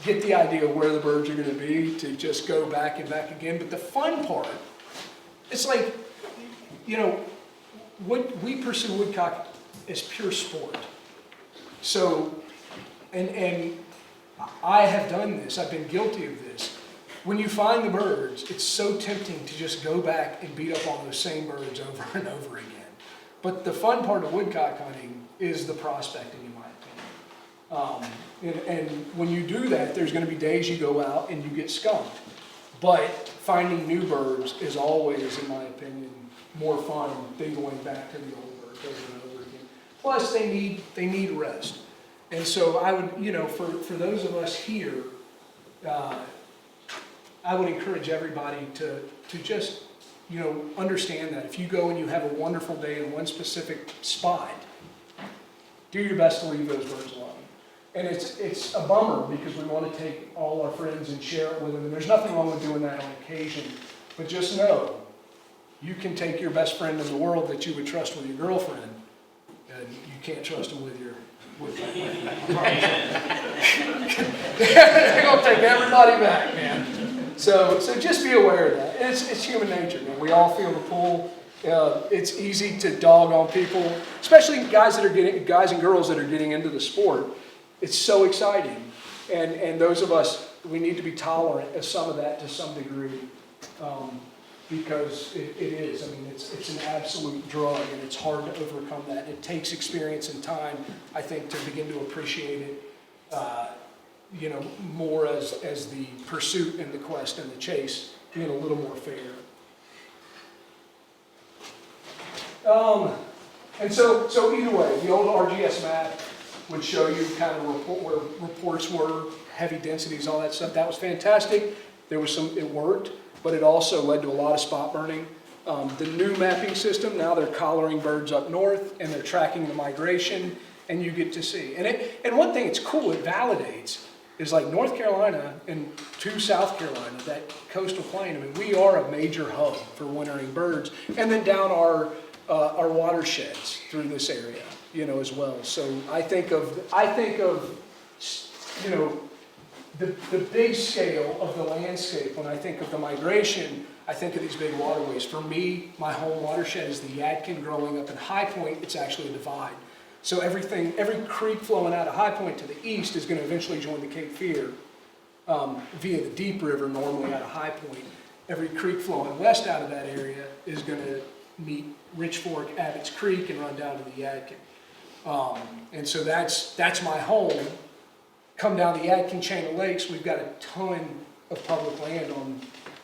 get the idea of where the birds are going to be to just go back and back again. But the fun part, it's like, you know, we pursue woodcock as pure sport. So, and I have done this, I've been guilty of this. When you find the birds, it's so tempting to just go back and beat up on those same birds over and over again. But the fun part of woodcock hunting is the prospecting, in my opinion. And when you do that, there's going to be days you go out and you get skunked. But finding new birds is always, in my opinion, more fun than going back to the old birds over and over again. Plus, they need rest. And so I would, you know, for those of us here, I would encourage everybody to just, you know, understand that if you go and you have a wonderful day in one specific spot, do your best to leave those birds alone. And it's a bummer, because we want to take all our friends and share it with them. And there's nothing wrong with doing that on occasion. But just know, you can take your best friend in the world that you would trust with your girlfriend, and you can't trust them with your... They're going to take everybody back, man. So just be aware of that. It's human nature, man. We all feel the pull. It's easy to dog on people, especially guys and girls that are getting into the sport. It's so exciting, and those of us, we need to be tolerant of some of that to some degree, because it is. I mean, it's an absolute drug, and it's hard to overcome that. It takes experience and time, I think, to begin to appreciate it, you know, more as the pursuit and the quest and the chase being a little more fair. And so either way, the old RGS map would show you kind of where reports were, heavy densities, all that stuff. That was fantastic. There was it worked, but it also led to a lot of spot burning. The new mapping system, now they're collaring birds up north, and they're tracking the migration. and you get to see. And one thing it's cool, it validates, is like North Carolina and to South Carolina, that coastal plain, I mean, we are a major hub for wintering birds, and then down our watersheds through this area, you know, as well. So I think of, you know, the big scale of the landscape. When I think of the migration, I think of these big waterways. For me, my home watershed is the Yadkin. Growing up in High Point, it's actually a divide. So every creek flowing out of High Point to the east is going to eventually join the Cape Fear via the Deep River, normally out of High Point. Every creek flowing west out of that area is going to meet Rich Fork, Abbott's Creek, and run down to the Yadkin. And so that's my home. Come down the Yadkin chain of lakes, we've got a ton of public land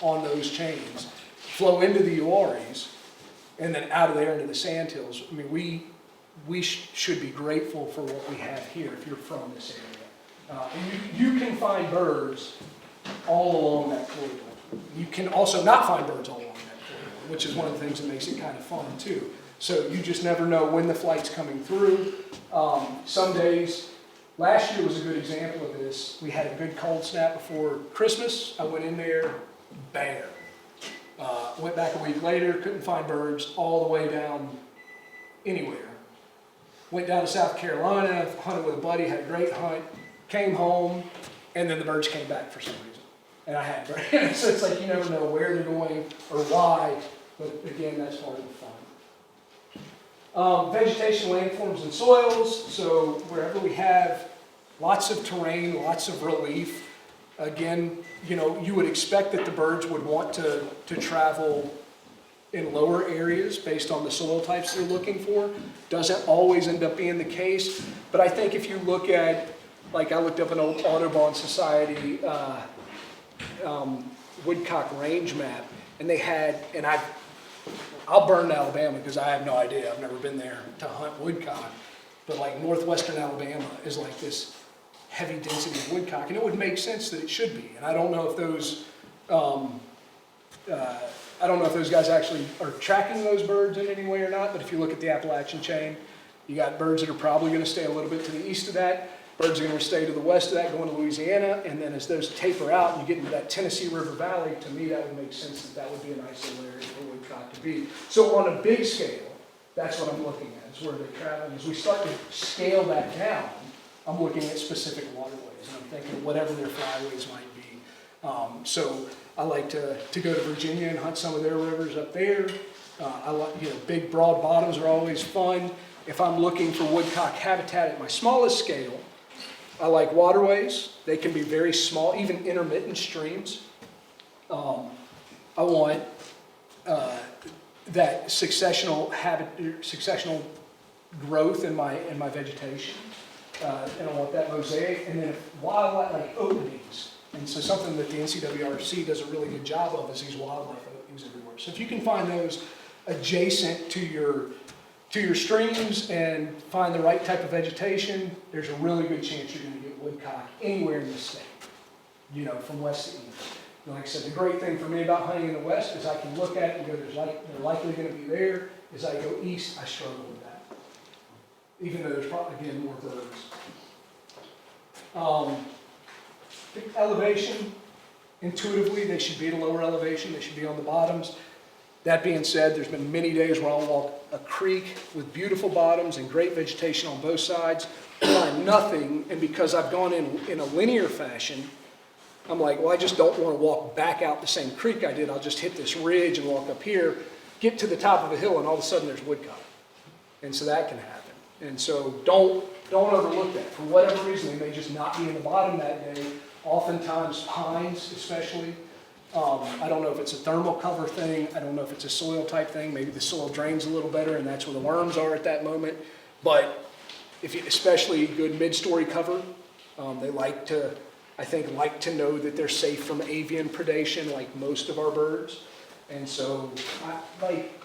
on those chains. Flow into the Uaris, and then out of there into the sandhills. I mean, we should be grateful for what we have here if you're from this area. And you can find birds all along that corridor. You can also not find birds all along that corridor, which is one of the things that makes it kind of fun too. So you just never know when the flight's coming through. Some days, last year was a good example of this. We had a good cold snap before Christmas. I went in there, bear. Went back a week later, couldn't find birds all the way down anywhere. Went down to South Carolina, hunted with a buddy, had a great hunt, came home, and then the birds came back for some reason. And I had birds. So it's like you never know where they're going or why, but again, that's part of the fun. Vegetation, landforms, and soils. So wherever we have lots of terrain, lots of relief, again, you know, you would expect that the birds would want to travel in lower areas based on the soil types they're looking for. Doesn't always end up being the case, but I think if you look at, like I looked up an old Audubon Society Woodcock range map, and they had, and I'll burn Alabama because I have no idea, I've never been there to hunt woodcock, but like northwestern Alabama is like this heavy density of woodcock, and it would make sense that it should be. And I don't know if those guys actually are tracking those birds in any way or not, but if you look at the Appalachian chain, you got birds that are probably going to stay a little bit to the east of that, birds are going to stay to the west of that, going to Louisiana, and then as those taper out and you get into that Tennessee River Valley, to me that would make sense that that would be a nice little area for woodcock to be. So on a big scale, that's what I'm looking at, is where they're traveling. As we start to scale that down, I'm looking at specific waterways, and I'm thinking whatever their flyways might be. So I like to go to Virginia and hunt some of their rivers up there. I like, you know, big broad bottoms are always fun. If I'm looking for woodcock habitat at my smallest scale, I like waterways. They can be very small, even intermittent streams. I want that successional growth in my vegetation, and I want that mosaic. And then wildlife, like openings. And so something that the NCWRC does a really good job of is these wildlife openings everywhere. So if you can find those adjacent to your streams and find the right type of vegetation, there's a really good chance you're going to get woodcock anywhere in the state, you know, from west to east. And like I said, the great thing for me about hunting in the west is I can look at it and go, they're likely going to be there. As I go east, I struggle with that, even though there's probably, again, more birds. The elevation, intuitively, they should be at a lower elevation. They should be on the bottoms. That being said, there's been many days where I'll walk a creek with beautiful bottoms and great vegetation on both sides, find nothing, and because I've gone in a linear fashion, I'm like, well, I just don't want to walk back out the same creek I did. I'll just hit this ridge and walk up here, get to the top of a hill, and all of a sudden there's woodcock. And so that can happen. And so don't overlook that. For whatever reason, they may just not be in the bottom that day. Oftentimes pines, especially. I don't know if it's a thermal cover thing. I don't know if it's a soil type thing. Maybe the soil drains a little better and that's where the worms are at that moment. But if you, especially good mid-story cover, they like to know that they're safe from avian predation like most of our birds. And so, like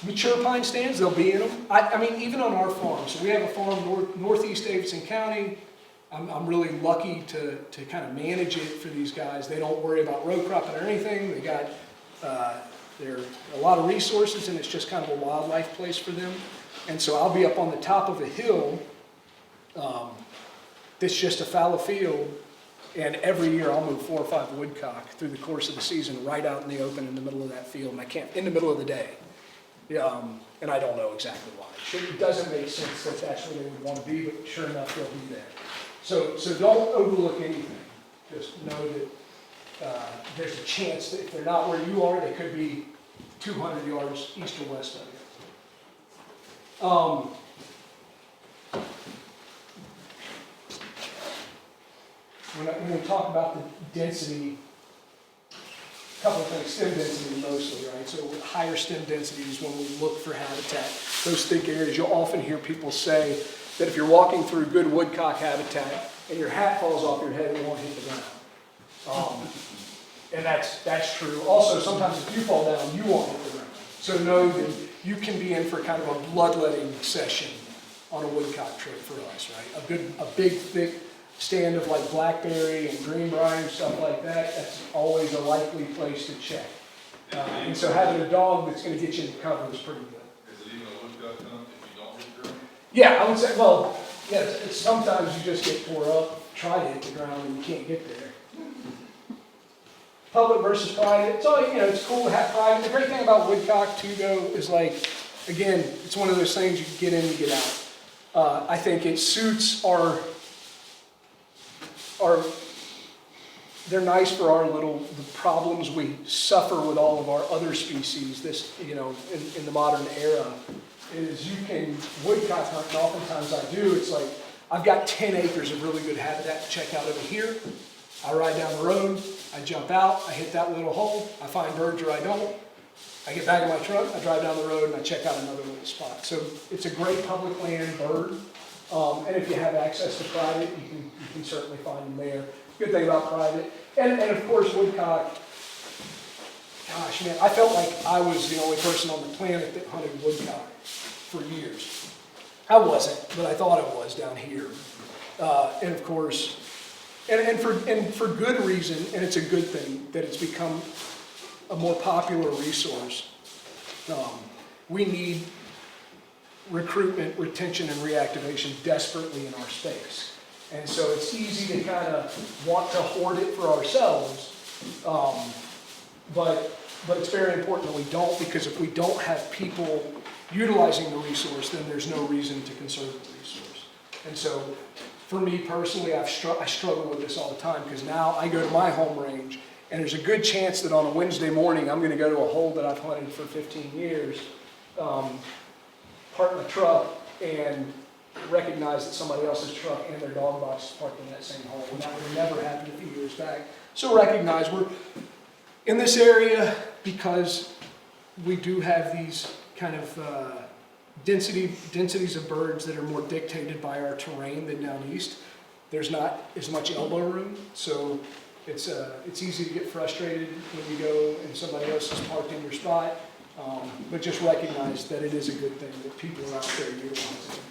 mature pine stands, they'll be in them. I mean, even on our farm. So we have a farm northeast Davidson County. I'm really lucky to kind of manage it for these guys. They don't worry about row cropping or anything. They got there are a lot of resources, and it's just kind of a wildlife place for them. And so I'll be up on the top of a hill This is just a fallow field, and every year I'll move 4 or 5 woodcock through the course of the season right out in the open in the middle of that field, and I can't, in the middle of the day. And I don't know exactly why. It doesn't make sense that that's where they would want to be, but sure enough, they'll be there. So don't overlook anything. Just know that there's a chance that if they're not where you are, they could be 200 yards east or west of you. When we talk about the density, a couple of things, stem density mostly, right? So with higher stem densities, when we look for habitat, those thick areas, you'll often hear people say that if you're walking through good woodcock habitat and your hat falls off your head, it won't hit the ground. And that's true. Also, sometimes if you fall down, you won't hit the ground. So know that you can be in for kind of a bloodletting session on a woodcock trip for us, right? A big, thick stand of like blackberry and greenbrier and stuff like that, that's always a likely place to check. And so having a dog that's going to get you into cover is pretty good. Is it even a woodcock hunt if you don't hit the ground? Yeah, I would say, well, yes, it's sometimes you just get tore up, try to hit the ground and you can't get there. Public versus private, it's all, it's cool to have private. The great thing about woodcock too, though, is like, again, it's one of those things you get in, you get out. I think it suits they're nice for the problems we suffer with all of our other species, in the modern era, is you can woodcock hunt, and oftentimes I do, it's like, I've got 10 acres of really good habitat to check out over here. I ride down the road, I jump out, I hit that little hole, I find birds or I don't. I get back in my truck, I drive down the road and I check out another little spot. So it's a great public land bird. And if you have access to private, you can certainly find them there. Good thing about private. And of course, woodcock, gosh, man, I felt like I was the only person on the planet that hunted woodcock for years. I wasn't, but I thought I was down here. And of course, and for good reason, and it's a good thing that it's become a more popular resource. We need recruitment, retention, and reactivation desperately in our space. And so it's easy to kind of want to hoard it for ourselves, but it's very important that we don't, because if we don't have people utilizing the resource, then there's no reason to conserve the resource. And so for me personally, I struggle with this all the time, because now I go to my home range, and there's a good chance that on a Wednesday morning, I'm going to go to a hole that I've hunted for 15 years, park my truck, and recognize that somebody else's truck and their dog box is parked in that same hole. And that would have never happened a few years back. So recognize we're in this area because we do have these kind of densities of birds that are more dictated by our terrain than down east. There's not as much elbow room, so it's easy to get frustrated when you go and somebody else is parked in your spot. But just recognize that it is a good thing that people are out there utilizing.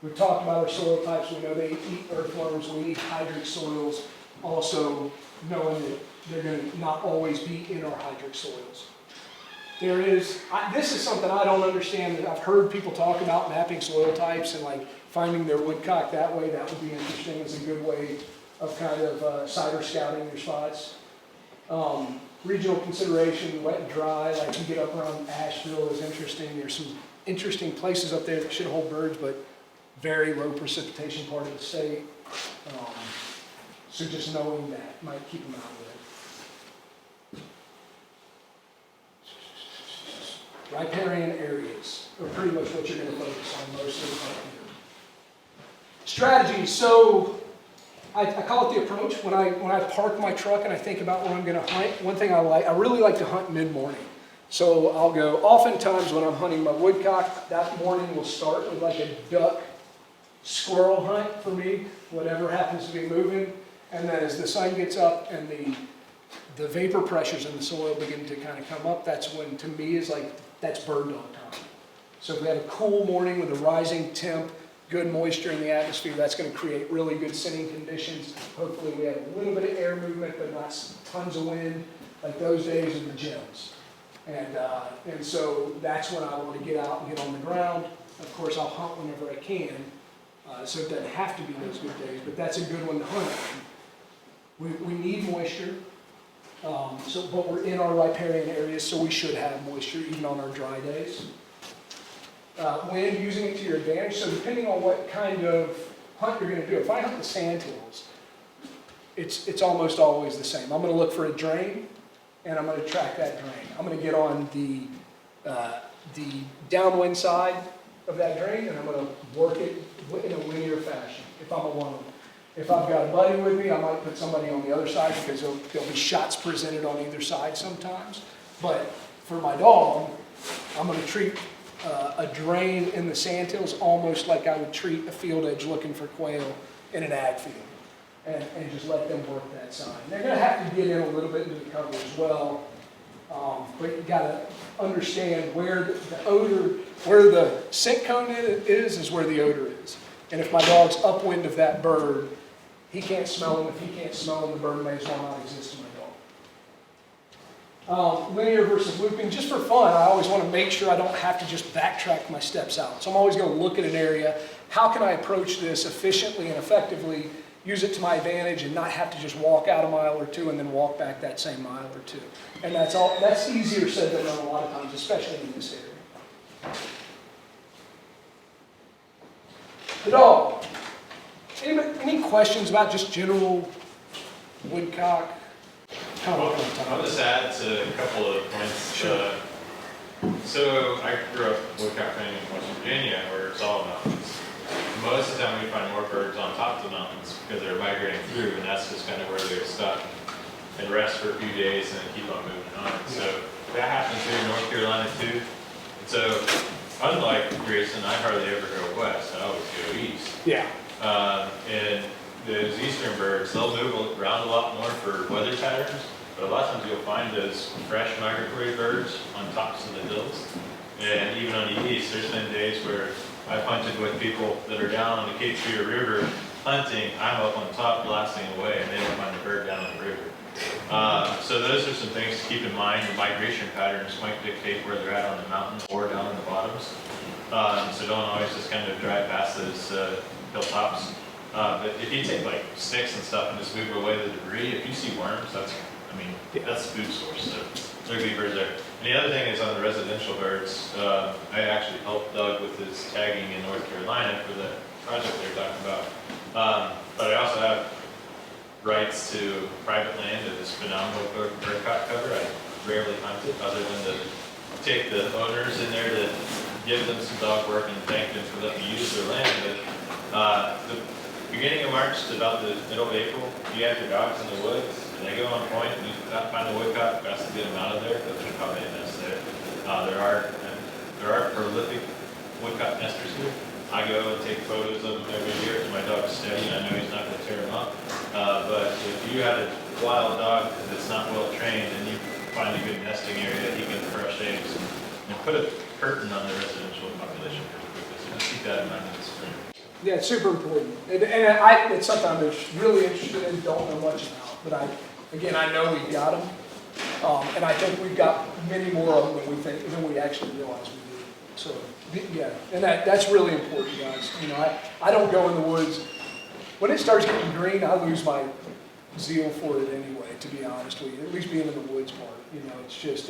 We've talked about our soil types. We know they eat earthworms. We need hydric soils. Also knowing that they're going to not always be in our hydric soils. This is something I don't understand. I've heard people talk about mapping soil types and like finding their woodcock that way. That would be interesting. It's a good way of kind of cider scouting your spots. Regional consideration, wet and dry, like you get up around Asheville is interesting. There's some interesting places up there that should hold birds, but very low precipitation part of the state. So just knowing that might keep them out of there. Riparian areas are pretty much what you're going to focus on most of the time. Strategy. So I call it the approach. When I park my truck and I think about where I'm going to hunt, one thing I really like to hunt mid-morning. So I'll go, oftentimes when I'm hunting my woodcock, that morning will start with like a duck squirrel hunt for me, whatever happens to be moving. And then as the sun gets up and the vapor pressures in the soil begin to kind of come up, that's when, to me, is like, that's bird dog time. So if we have a cool morning with a rising temp, good moisture in the atmosphere, that's going to create really good sitting conditions. Hopefully we have a little bit of air movement, but not tons of wind. Like those days are the gems. And so that's when I want to get out and get on the ground. Of course, I'll hunt whenever I can, so it doesn't have to be those good days, but that's a good one to hunt on. We need moisture, but we're in our riparian areas, so we should have moisture even on our dry days. Wind, using it to your advantage, so depending on what kind of hunt you're going to do. If I hunt the sandhills, it's almost always the same. I'm going to look for a drain, and I'm going to track that drain. I'm going to get on the downwind side of that drain, and I'm going to work it in a linear fashion if I'm alone. If I've got a buddy with me, I might put somebody on the other side because there'll be shots presented on either side sometimes. But for my dog, I'm going to treat a drain in the sandhills almost like I would treat a field edge looking for quail in an ag field, and just let them work that side. And they're going to have to get in a little bit into the cover as well, but you got to understand where the odor, where the scent cone is where the odor is. And if my dog's upwind of that bird, he can't smell them. If he can't smell them, the bird may as well not exist to my dog. Linear versus looping, just for fun, I always want to make sure I don't have to just backtrack my steps out. So I'm always going to look at an area. How can I approach this efficiently and effectively, use it to my advantage, and not have to just walk out a mile or two and then walk back that same mile or two? And that's easier said than done a lot of times, especially in this area. The dog. Any questions about just general woodcock? Well, I'll just add to a couple of points. Sure. So I grew up woodcock hunting in West Virginia, where it's all mountains. Most of the time we find more birds on top of the mountains because they're migrating through, and that's just kind of where they stop and rest for a few days and then keep on moving on. So that happens here in North Carolina too. And so unlike Grayson, I hardly ever go west. I always go east. Yeah. And those eastern birds, they'll move around a lot more for weather patterns, but a lot of times you'll find those fresh migratory birds on tops of the hills. And even on the east, there's been days where I've hunted with people that are down on the Cape Fear River hunting. I'm up on top blasting away, and they don't find the bird down on the river. So those are some things to keep in mind. The migration patterns might dictate where they're at on the mountains or down in the bottoms. So don't always just kind of drive past those hilltops. But if you take like sticks and stuff and just move away the debris, if you see worms, that's the food source. So there could be birds there. And the other thing is on the residential birds. I actually helped Doug with his tagging in North Carolina for the project they're talking about. But I also have rights to private land of this phenomenal woodcock cover. I rarely hunt it, other than to take the owners in there to give them some dog work and thank them for letting me use their land. But the beginning of March to about the middle of April, you have your dogs in the woods, and they go on point, and you find the woodcock, best to get them out of there, because there's probably a nest there. There are prolific woodcock nesters here. I go and take photos of them every year to my dog's steady, and I know he's not going to tear them up. But if you had a wild dog that's not well trained, and you find a good nesting area, he can crush eggs and put a curtain on the residential population pretty quickly. So just keep that in mind in the spring. Yeah, it's super important. And it's something I'm really interested in, don't know much about. But I know we've got them. And I think we've got many more of them than we actually realize we do. So, yeah, and that's really important, guys. You know, I don't go in the woods. When it starts getting green, I lose my zeal for it anyway, to be honest with you. At least being in the woods part. You know, it's just,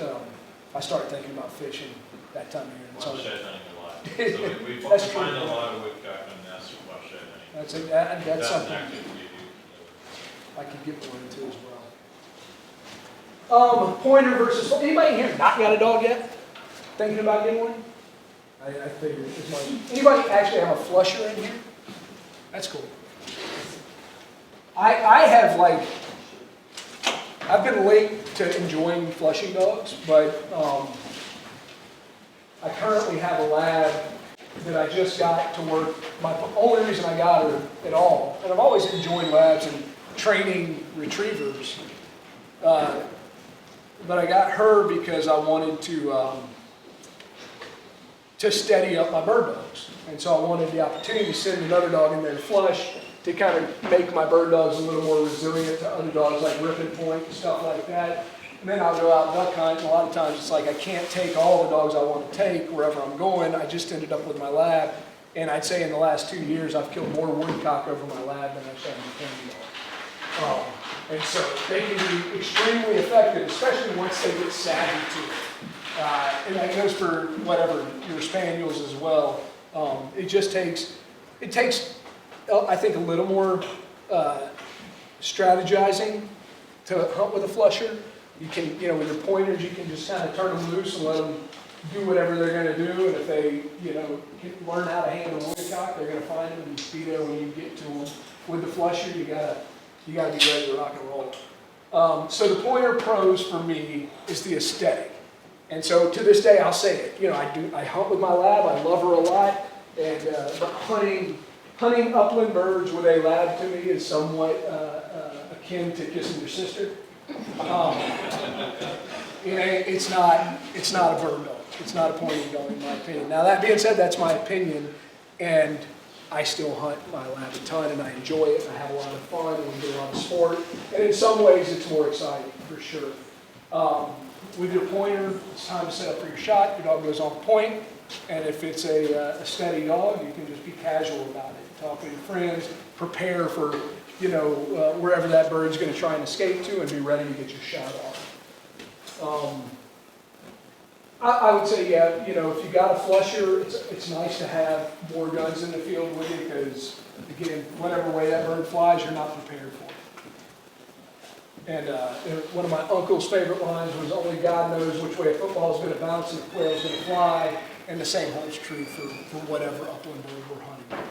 I start thinking about fishing that time of year. Well, shed hunting a lot. So we That's find true. a lot of woodcock on nests while shed hunting. That's That's something an activity you do. I could get more into as well. Pointer versus, anybody here not got a dog yet? Thinking about getting one? I figured as much. Anybody actually have a flusher in here? That's cool. I have I've been late to enjoying flushing dogs, but I currently have a lab that I just got to work. My only reason I got her at all, and I've always enjoyed labs and training retrievers, but I got her because I wanted to steady up my bird dogs. And so I wanted the opportunity to send another dog in there to flush to kind of make my bird dogs a little more resilient to other dogs like ripping point and stuff like that. And then I'll go out duck hunt, and a lot of times it's like I can't take all the dogs I want to take wherever I'm going. I just ended up with my lab, and I'd say in the last 2 years I've killed more woodcock over my lab than I've done in dog. And so they can be extremely effective, especially once they get savvy to it. And that goes for whatever, your spaniels as well. It takes, I think, a little more strategizing to hunt with a flusher. You can, with your pointers, you can just kind of turn them loose and let them do whatever they're going to do. And if they, learn how to handle woodcock, they're going to find them and be there when you get to them. With the flusher, you gotta be ready to rock and roll. So the pointer pros for me is the aesthetic. And so to this day, I'll say it. I hunt with my lab. I love her a lot. And but hunting upland birds with a lab to me is somewhat akin to kissing your sister. It's not a bird dog. It's not a pointing dog in my opinion. Now that being said, that's my opinion, and I still hunt my lab a ton, and I enjoy it. And I have a lot of fun, and we get a lot of sport. And in some ways, it's more exciting for sure. With your pointer, it's time to set up for your shot. Your dog goes on point, and if it's a steady dog, you can just be casual about it. Talk with your friends, prepare for wherever that bird's going to try and escape to, and be ready to get your shot off. I would say, if you got a flusher, it's nice to have more guns in the field with you because, again, whatever way that bird flies, you're not prepared for it. And one of my uncle's favorite lines was, only God knows which way a football is going to bounce and the quail's going to fly, and the same holds true for whatever upland bird we're hunting.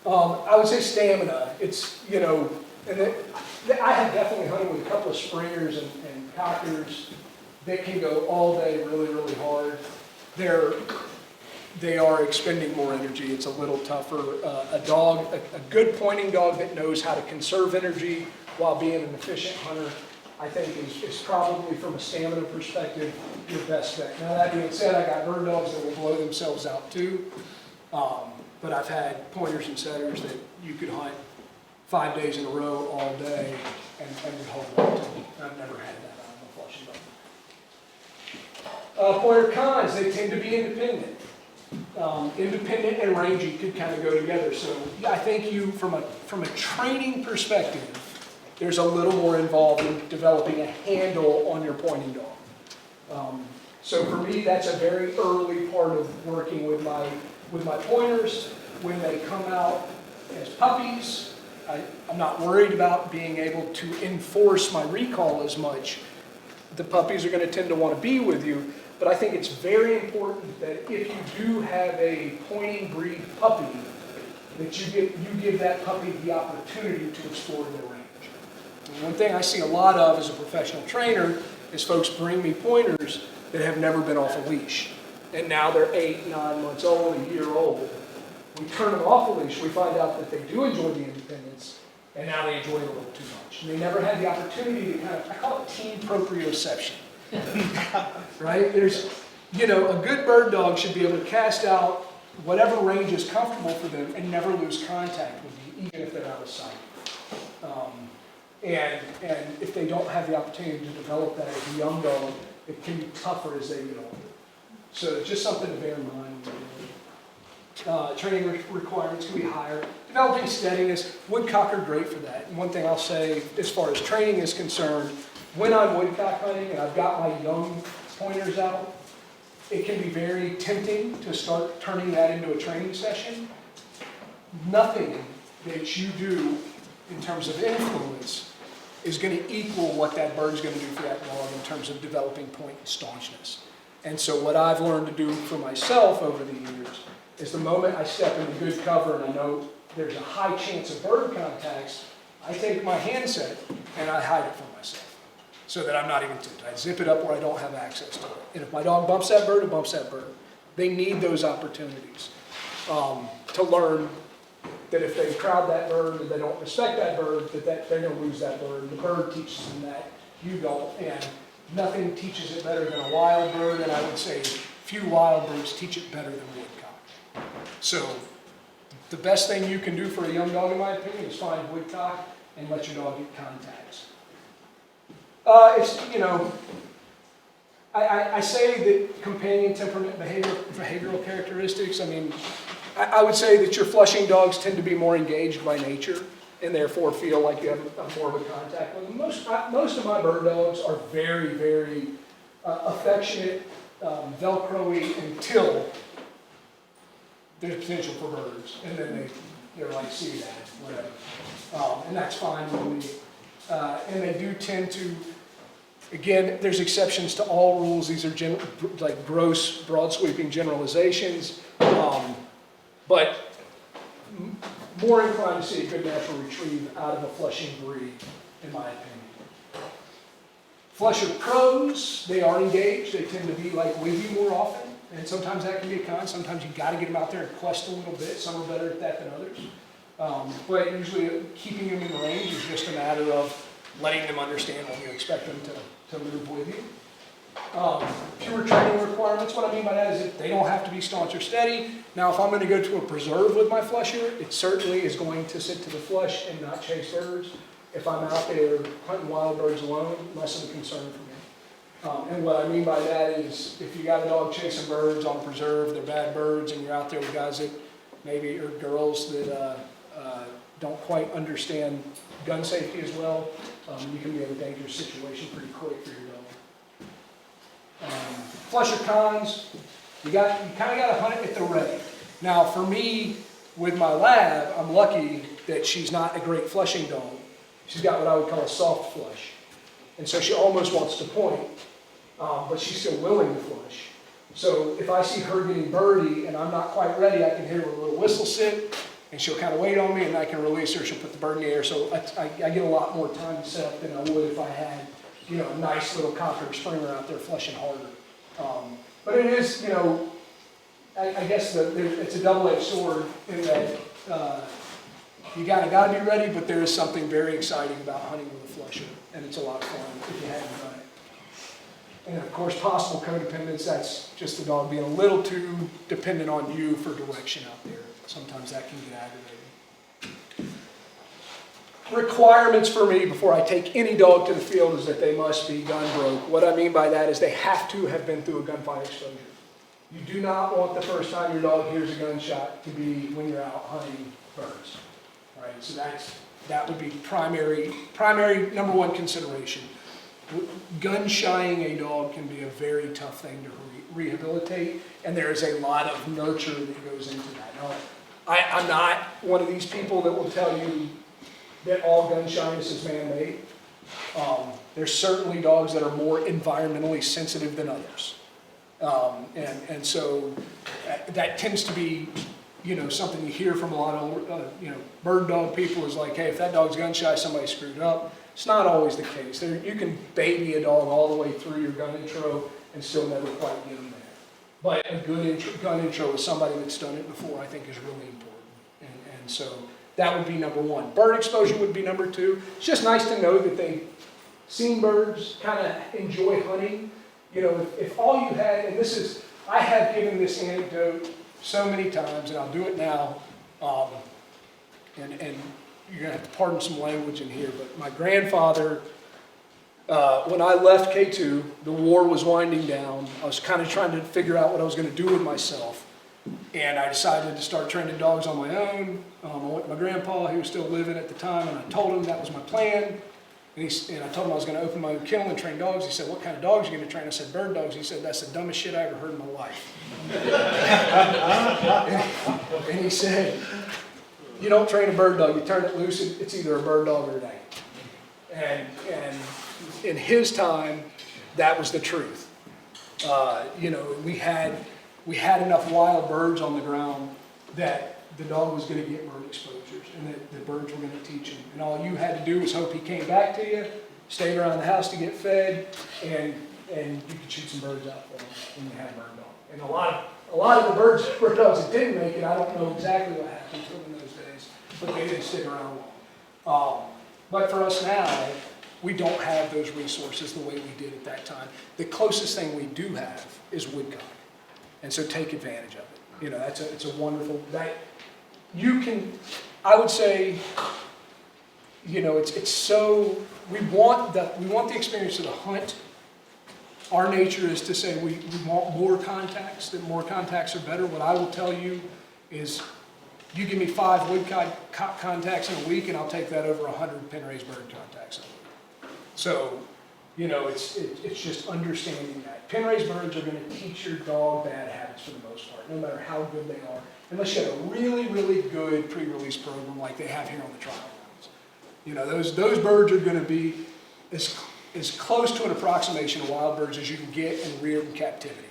I would say stamina. It's, I have definitely hunted with a couple of springers and cockers that can go all day really, really hard. They are expending more energy. It's a little tougher. A good pointing dog that knows how to conserve energy while being an efficient hunter, I think is probably, from a stamina perspective, your best bet. Now that being said, I got bird dogs that will blow themselves out too. But I've had pointers and setters that you could hunt 5 days in a row all day and would hold on to. I've never had that out of my flushing dog. Pointer cons, they tend to be independent. Independent and rangy could kind of go together. So I think from a training perspective, there's a little more involved in developing a handle on your pointing dog. So for me, that's a very early part of working with my pointers. When they come out as puppies, I'm not worried about being able to enforce my recall as much. The puppies are going to tend to want to be with you, but I think it's very important that if you do have a pointing breed puppy, that you give that puppy the opportunity to explore their range. And one thing I see a lot of as a professional trainer is folks bring me pointers that have never been off a leash. And now they're 8, 9 months old, a year old. We turn them off a leash, we find out that they do enjoy the independence, and now they enjoy it a little too much. And they never had the opportunity to I call it teen proprioception. Right? There's, a good bird dog should be able to cast out whatever range is comfortable for them and never lose contact with you, even if they're out of sight. And if they don't have the opportunity to develop that as a young dog, it can be tougher as they get older. So it's just something to bear in mind. Training requirements can be higher. Developing steadiness, woodcock are great for that. And one thing I'll say, as far as training is concerned, when I'm woodcock hunting and I've got my young pointers out, it can be very tempting to start turning that into a training session. Nothing that you do in terms of influence is going to equal what that bird's going to do for that dog in terms of developing point staunchness. And so what I've learned to do for myself over the years is the moment I step into good cover and I know there's a high chance of bird contacts, I take my handset and I hide it from myself so that I'm not even tempted. I zip it up where I don't have access to it. And if my dog bumps that bird, it bumps that bird. They need those opportunities to learn that if they crowd that bird and they don't respect that bird, that they're going to lose that bird. The bird teaches them that, you don't. And nothing teaches it better than a wild bird, and I would say few wild birds teach it better than woodcock. So the best thing you can do for a young dog, in my opinion, is find woodcock and let your dog get contacts. It's, you know, I say that companion temperament, behavioral characteristics, I mean, I would say that your flushing dogs tend to be more engaged by nature and therefore feel like you have more of a contact with them. Most of my bird dogs are very, very affectionate, Velcro-y until there's potential for birds. And then they're like, see that, whatever. And that's fine with me. And they do tend to, again, there's exceptions to all rules. These are like gross, broad sweeping generalizations. But more inclined to see a good natural retrieve out of a flushing breed, in my opinion. Flusher pros, they are engaged. They tend to be like with you more often. And sometimes that can be a con. Sometimes you got to get them out there and quest a little bit. Some are better at that than others. But usually keeping them in range is just a matter of letting them understand when you expect them to move with you. Pure training requirements, what I mean by that is that they don't have to be staunch or steady. Now, if I'm going to go to a preserve with my flusher, it certainly is going to sit to the flush and not chase birds. If I'm out there hunting wild birds alone, less of a concern for me. And what I mean by that is if you got a dog chasing birds on a preserve, they're bad birds, and you're out there with guys that maybe, or girls that don't quite understand gun safety as well, you can be in a dangerous situation pretty quick for your dog. Flusher cons, you kind of got to hunt it at the ready. Now, for me, with my lab, I'm lucky that she's not a great flushing dog. She's got what I would call a soft flush. And so she almost wants to point, but she's still willing to flush. So if I see her getting birdie and I'm not quite ready, I can hear her little whistle sit, and she'll kind of wait on me, and I can release her. She'll put the bird in the air. So I get a lot more time to set up than I would if I had, you know, a nice little cocker or springer out there flushing harder. But it is, you know, I guess it's a double-edged sword in that you gotta be ready, but there is something very exciting about hunting with a flusher, and it's a lot of fun if you haven't done it. And of course, possible codependence, that's just the dog being a little too dependent on you for direction out there. Sometimes that can get aggravating. Requirements for me before I take any dog to the field is that they must be gun broke. What I mean by that is they have to have been through a gunfire exposure. You do not want the first time your dog hears a gunshot to be when you're out hunting birds. Right? So that would be primary number one consideration. Gun shying a dog can be a very tough thing to rehabilitate, and there is a lot of nurture that goes into that. Now, I'm not one of these people that will tell you that all gun shyness is man-made. There's certainly dogs that are more environmentally sensitive than others. And so that tends to be, you know, something you hear from a lot of, you know, bird dog people is like, hey, if that dog's gun shy, somebody screwed up. It's not always the case. You can baby a dog all the way through your gun intro and still never quite get them there. But a good gun intro with somebody that's done it before, I think, is really important. And so that would be number one. Bird exposure would be number two. It's just nice to know that they've seen birds, kind of enjoy hunting. You know, if all you had, and this is, I have given this anecdote so many times, and I'll do it now, and you're going to have to pardon some language in here, but my grandfather, when I left K2, the war was winding down. I was kind of trying to figure out what I was going to do with myself. And I decided to start training dogs on my own. I went to my grandpa, he was still living at the time, and I told him that was my plan. And I told him I was going to open my own kennel and train dogs. He said, what kind of dogs are you going to train? I said, bird dogs. He said, that's the dumbest shit I ever heard in my life. And he said, you don't train a bird dog. You turn it loose, it's either a bird dog or it ain't. And in his time, that was the truth. You know, we had enough wild birds on the ground that the dog was going to get bird exposures, and that the birds were going to teach him. And all you had to do was hope he came back to you, stayed around the house to get fed, and you could shoot some birds out for him when you had a bird dog. And a lot of the bird dogs that didn't make it, I don't know exactly what happened to them in those days, but they didn't stick around long. But for us now, we don't have those resources the way we did at that time. The closest thing we do have is Woodcock, and so take advantage of it. You know, it's a wonderful, that you can, I would say, you know, it's so, we want the experience of the hunt. Our nature is to say we want more contacts, that more contacts are better. What I will tell you is, you give me 5 woodcock contacts in a week, and I'll take that over 100 pen-raised bird contacts in a week. So, you know, it's just understanding that. Pen-raised birds are going to teach your dog bad habits for the most part, no matter how good they are. Unless you have a really, really good pre-release program like they have here on the trial grounds. You know, those birds are going to be as close to an approximation of wild birds as you can get and reared in captivity.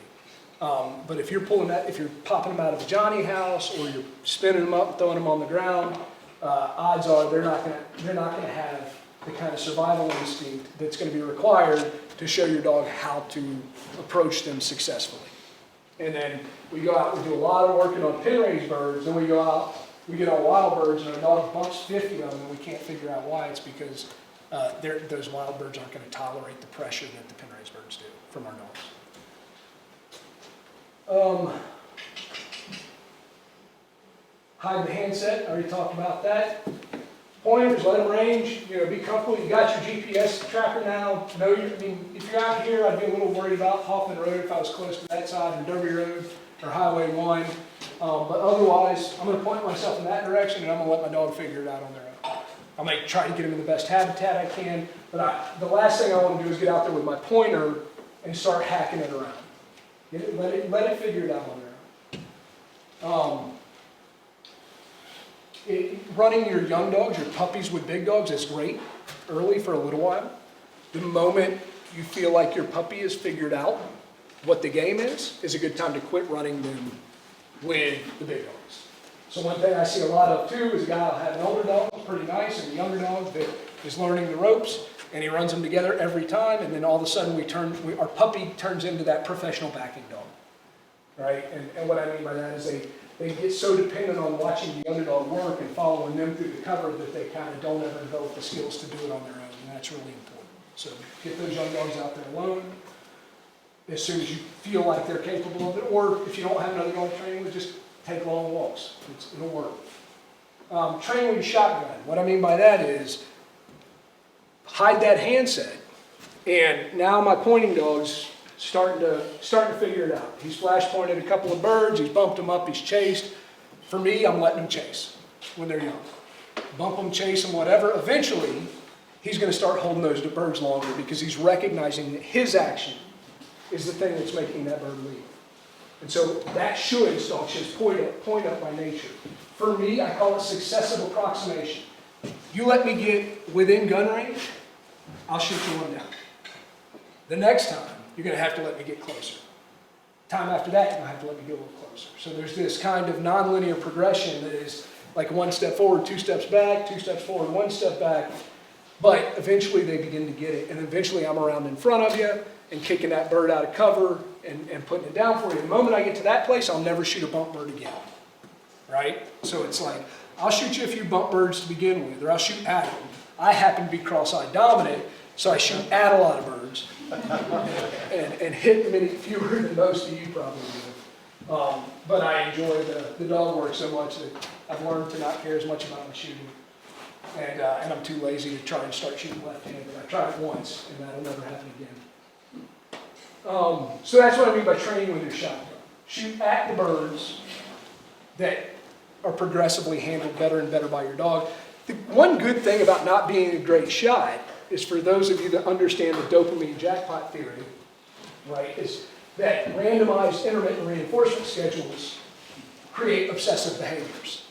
But if you're if you're popping them out of a Johnny house, or you're spinning them up and throwing them on the ground, odds are they're not gonna have the kind of survival instinct that's going to be required to show your dog how to approach them successfully. And then we go out, we do a lot of working on pen-raised birds, then we go out, we get on wild birds, and our dog bumps 50 of them, and we can't figure out why. It's because those wild birds aren't going to tolerate the pressure that the pen-raised birds do from our dogs. Hide the handset, I already talked about that. Pointers, let them range, you know, be comfortable. You got your GPS tracker now. I mean, if you're out here, I'd be a little worried about Hoffman Road if I was close to that side, or Derby Road, or Highway 1. But otherwise, I'm going to point myself in that direction, and I'm going to let my dog figure it out on their own. I'm going to try to get them in the best habitat I can, but the last thing I want to do is get out there with my pointer and start hacking it around. Let it figure it out on their own. Running your young dogs, your puppies with big dogs, is great early for a little while. The moment you feel like your puppy has figured out what the game is a good time to quit running them with the big dogs. So one thing I see a lot of too is a guy will have an older dog, pretty nice, and a younger dog that is learning the ropes, and he runs them together every time, and then all of a sudden our puppy turns into that professional backing dog, right? And what I mean by that is they get so dependent on watching the other dog work and following them through the cover that they kind of don't ever develop the skills to do it on their own, and that's really important. So get those young dogs out there alone as soon as you feel like they're capable of it, or if you don't have another dog training with, just take long walks. It'll work. Train with your shotgun. What I mean by that is hide that handset, and now my pointing dog's starting to figure it out. He's flash pointed a couple of birds, he's bumped them up, he's chased. For me, I'm letting him chase when they're young. Bump them, chase them, whatever. Eventually, he's going to start holding those birds longer because he's recognizing that his action is the thing that's making that bird leave. And so that should point up by nature. For me, I call it successive approximation. You let me get within gun range, I'll shoot you one down. The next time, you're going to have to let me get closer. Time after that, you're going to have to let me get a little closer. So there's this kind of nonlinear progression that is like 1 step forward, 2 steps back, 2 steps forward, 1 step back. But eventually they begin to get it. And eventually I'm around in front of you and kicking that bird out of cover and putting it down for you. The moment I get to that place, I'll never shoot a bump bird again. Right? So it's like, I'll shoot you a few bump birds to begin with, or I'll shoot at them. I happen to be cross-eyed dominant, so I shoot at a lot of birds. and hit many fewer than most of you probably do. But I enjoy the dog work so much that I've learned to not care as much about my shooting. And I'm too lazy to try and start shooting left-handed. I tried it once, and that'll never happen again. So that's what I mean by training with your shotgun. Shoot at the birds that are progressively handled better and better by your dog. The one good thing about not being a great shot is, for those of you that understand the dopamine jackpot theory, right, is that randomized intermittent reinforcement schedules create obsessive behaviors.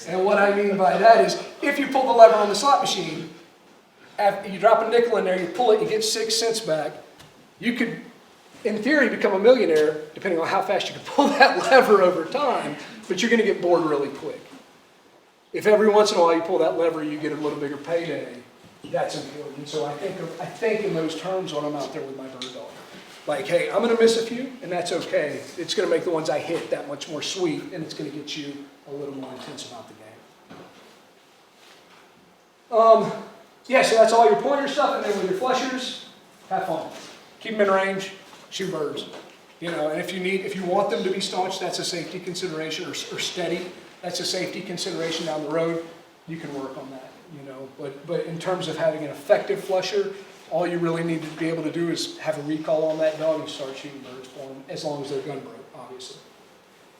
And what I mean by that is, if you pull the lever on the slot machine, after you drop a nickel in there, you pull it, you get 6 cents back, you could, in theory, become a millionaire, depending on how fast you can pull that lever over time, but you're going to get bored really quick. If every once in a while you pull that lever, you get a little bigger payday, that's important. So I think in those terms when I'm out there with my bird dog. Like, hey, I'm going to miss a few, and that's okay. It's going to make the ones I hit that much more sweet, and it's going to get you a little more intense about the game. Yeah, so that's all your pointer stuff, and then with your flushers, have fun. Keep them in range, shoot birds. You know, and if you want them to be staunch, that's a safety consideration, or steady, that's a safety consideration down the road. You can work on that. you know, but in terms of having an effective flusher, all you really need to be able to do is have a recall on that dog and start shooting birds for them, as long as they're gun broke, obviously.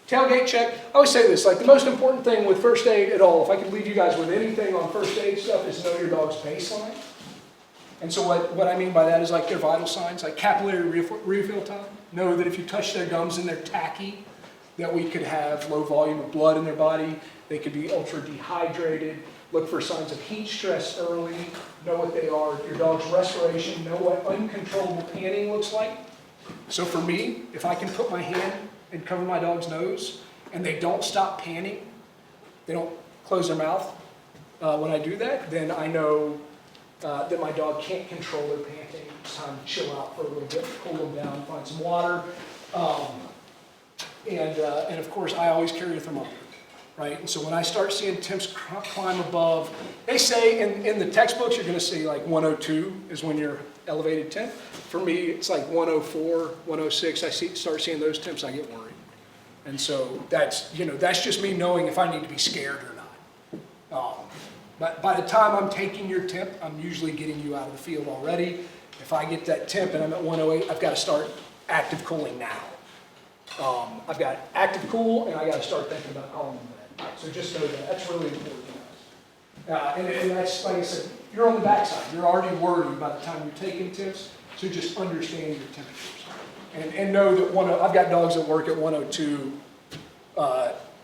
Tailgate check, I always say this, like the most important thing with first aid at all, if I could leave you guys with anything on first aid stuff, is know your dog's baseline. And so what I mean by that is like their vital signs, like capillary refill time. Know that if you touch their gums and they're tacky, that we could have low volume of blood in their body. They could be ultra dehydrated. Look for signs of heat stress early. Know what they are. Your dog's respiration. Know what uncontrollable panting looks like. So for me, if I can put my hand and cover my dog's nose and they don't stop panting, they don't close their mouth when I do that, then I know that my dog can't control their panting. It's time to chill out for a little bit, cool them down, find some water. And of course, I always carry a thermometer, right? And so when I start seeing temps climb above, they say in the textbooks, you're going to see like 102 is when you're elevated temp. For me, it's like 104, 106. Start seeing those temps, I get worried. And so that's just me knowing if I need to be scared or not. But by the time I'm taking your temp, I'm usually getting you out of the field already. If I get that temp and I'm at 108, I've got to start active cooling now. I've got active cool, and I got to start thinking about calling them that. So just know that. That's really important. And that's, like I said, you're on the backside. You're already worried by the time you're taking temps, so just understand your temperatures. And know that I've got dogs that work at 102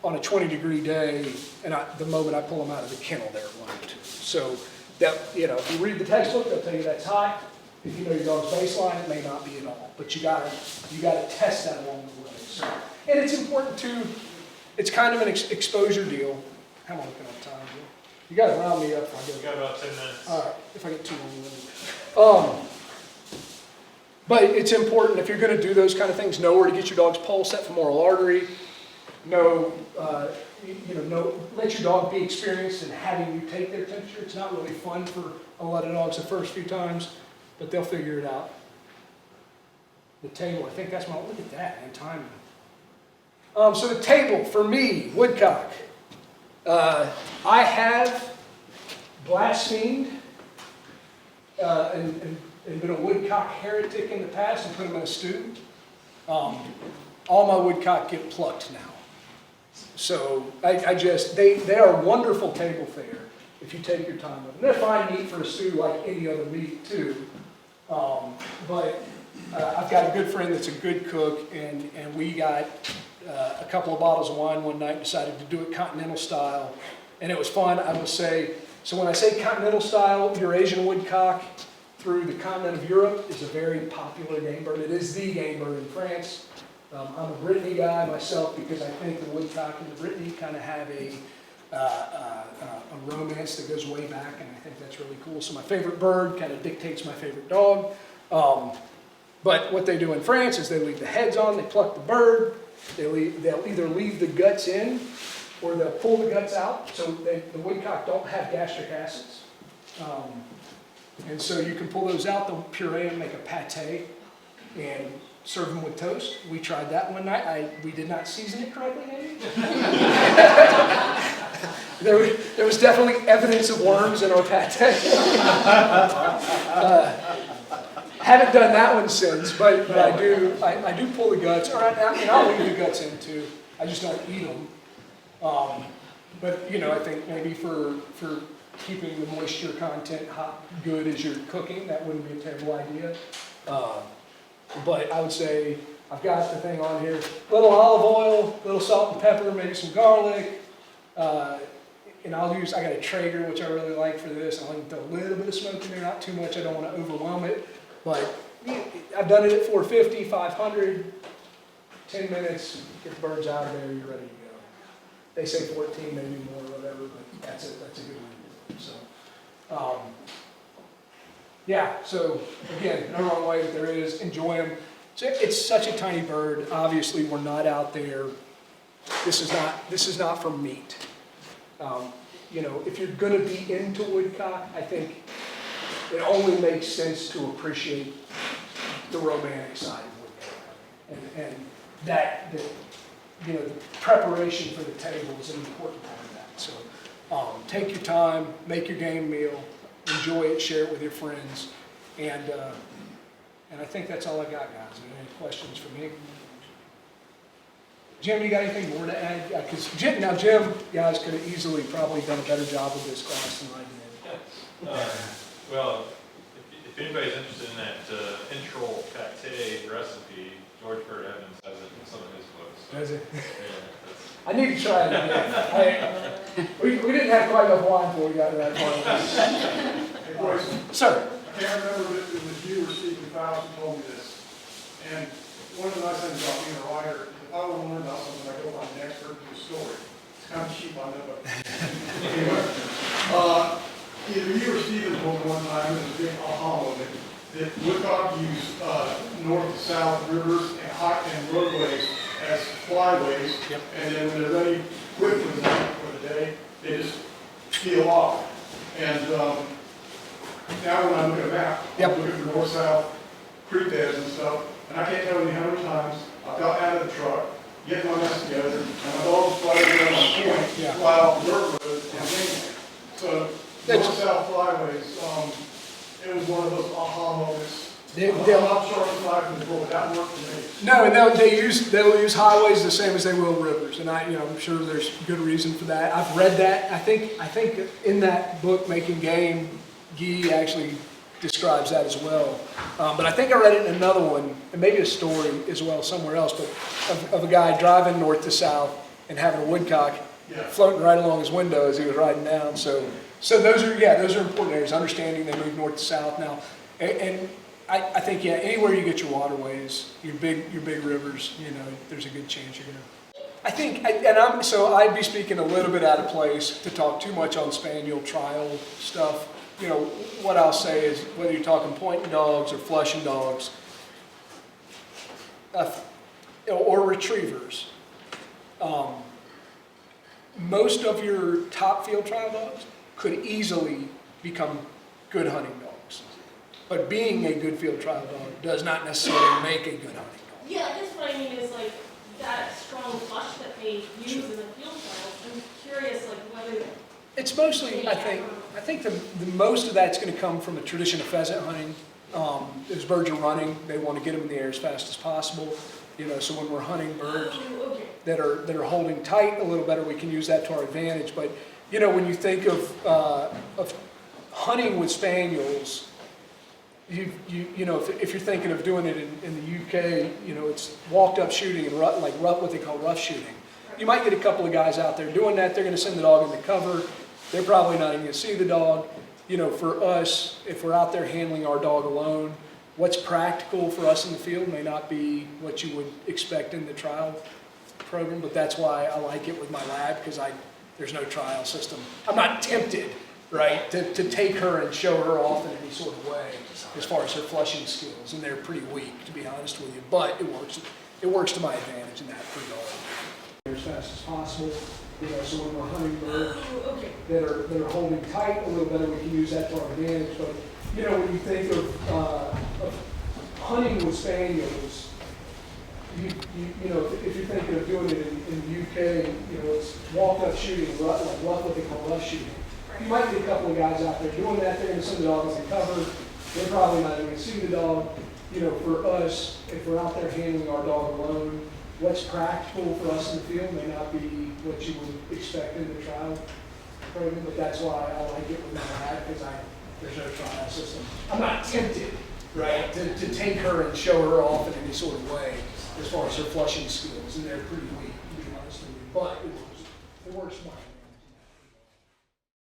on a 20-degree day, and the moment I pull them out of the kennel, they're at 102. So that, if you read the textbook, they'll tell you that's high. If you know your dog's baseline, it may not be at all. But you gotta test that along the way. So, and it's important too. It's kind of an exposure deal. How am I looking at time? You got to round me up. We got about 10 minutes. All right. If I get too long. But it's important if you're going to do those kind of things. Know where to get your dog's pulse, set femoral artery. Let your dog be experienced in having you take their temperature. It's not really fun for a lot of dogs the first few times, but they'll figure it out. The table, I think that's my, look at that, and timing. So the table, for me, Woodcock. I have blasphemed and been a Woodcock heretic in the past and put them in a stew. All my Woodcock get plucked now. So they are wonderful table fare if you take your time with them. They're fine meat for a stew like any other meat too. But I've got a good friend that's a good cook, and we got a couple of bottles of wine one night, decided to do it continental style, and it was fun. I will say, so when I say continental style, Eurasian Woodcock through the continent of Europe is a very popular game bird. It is the game bird in France. I'm a Brittany guy myself because I think the Woodcock and the Brittany kind of have a romance that goes way back, and I think that's really cool. So my favorite bird kind of dictates my favorite dog. But what they do in France is they leave the heads on, they pluck the bird, they'll either leave the guts in or they'll pull the guts out. So the Woodcock don't have gastric acids. And so you can pull those out, they'll puree them, make a pate, and serve them with toast. We tried that one night. We did not season it correctly, maybe? There was definitely evidence of worms in our pate. Haven't done that one since, but I do pull the guts, or I'll leave the guts in too. I just don't eat them. But I think maybe for keeping the moisture content good as you're cooking, that wouldn't be a terrible idea. But I would say I've got the thing on here: little olive oil, little salt and pepper, maybe some garlic. And I got a Traeger, which I really like for this. I'll put a little bit of smoke in there, not too much. I don't want to overwhelm it. But I've done it at 450, 500, 10 minutes, get the birds out of there, you're ready to go. They say 14, maybe more, or whatever, but that's a good one. So, so again, no wrong way that there is, enjoy them. So it's such a tiny bird. Obviously, we're not out there. This is not for meat. If you're going to be into Woodcock, I think it only makes sense to appreciate the romantic side of Woodcock, and the preparation for the table is an important part of that. So, Take your time, make your game meal, enjoy it, share it with your friends, and I think that's all I got, guys. Any questions for me? Jim, you got anything more to add? Because Jim, guys, could have easily probably done a better job with this class than I did. Well, if anybody's interested in that intro pate recipe, George Bird Evans has it in some of his books. So, Does it? yeah, I need to try it again. We didn't have quite enough wine before we got to that point. Hey, boys, Sir, I can't remember if it was you or Stephen Fowles who told me this. And one of the nice things about being a writer, if I want to learn about something, I go find an expert to do a story. It's kind of cheap, I know, but anyway. Either you or Stephen told me one time, it was a big aha moment, that Woodcock used north to south rivers and roadways as flyways. Yep. And then when they're ready quick for the night, for the day, they just peel off. And now when I look at a map, Yep. I'm looking for north-south creek beds and stuff, and I can't tell you how many times I've got out of the truck, get my mess together, and my dog's flying around on point, Yeah. while dirt road and mainland. So north-south flyways, it was one of those aha moments. I'm not sure I'm driving the but that worked for me. no, and they'll use highways the same as they will rivers, and I'm sure there's good reason for that. I've read that. I think in that book, Making Game, Guy actually describes that as well. But I think I read it in another one, and maybe a story as well somewhere else, but of a guy driving north to south and having a woodcock Yeah. floating right along his window as he was riding down. So those are important areas. Understanding they move north to south now, and I think anywhere you get your waterways, your big rivers, there's a good chance you're gonna. I think, I'd be speaking a little bit out of place to talk too much on spaniel trial stuff. What I'll say is whether you're talking pointing dogs or flushing dogs, or retrievers, most of your top field trial dogs could easily become good hunting dogs. But being a good field trial dog does not necessarily make a good hunting dog. Yeah, I guess what I mean is like that strong flush that they use in the field trials. I'm curious, like whether It's mostly, I think the most of that's going to come from a tradition of pheasant hunting. As birds are running, they want to get them in the air as fast as possible. So when we're hunting birds that are holding tight a little better, we can use that to our advantage. But when you think of hunting with spaniels, if you're thinking of doing it in the UK, it's walked up shooting and what they call rough shooting. You might get a couple of guys out there doing that. They're going to send the dog in the cover. They're probably not even going to see the dog. For us, if we're out there handling our dog alone, what's practical for us in the field may not be what you would expect in the trial program, but that's why I like it with my lab, because there's no trial system. I'm not tempted, right, to take her and show her off in any sort of way as far as her flushing skills, and they're pretty weak, to be honest with you, but it works to my advantage in that regard. As fast as possible, so when we're hunting birds that are holding tight a little better, we can use that to our advantage. But when you think of hunting with spaniels, if you're thinking of doing it in the UK, it's walk up shooting, what they call rough shooting. You might get a couple of guys out there doing that. They're going to send the dog in the cover. They're probably not even going to see the dog. For us, if we're out there handling our dog alone, what's practical for us in the field may not be what you would expect in the trial program, but that's why I like it with my lab, because there's no trial system. I'm not tempted, right, to take her and show her off in any sort of way as far as her flushing skills, and they're pretty weak, to be honest with you, but it works fine.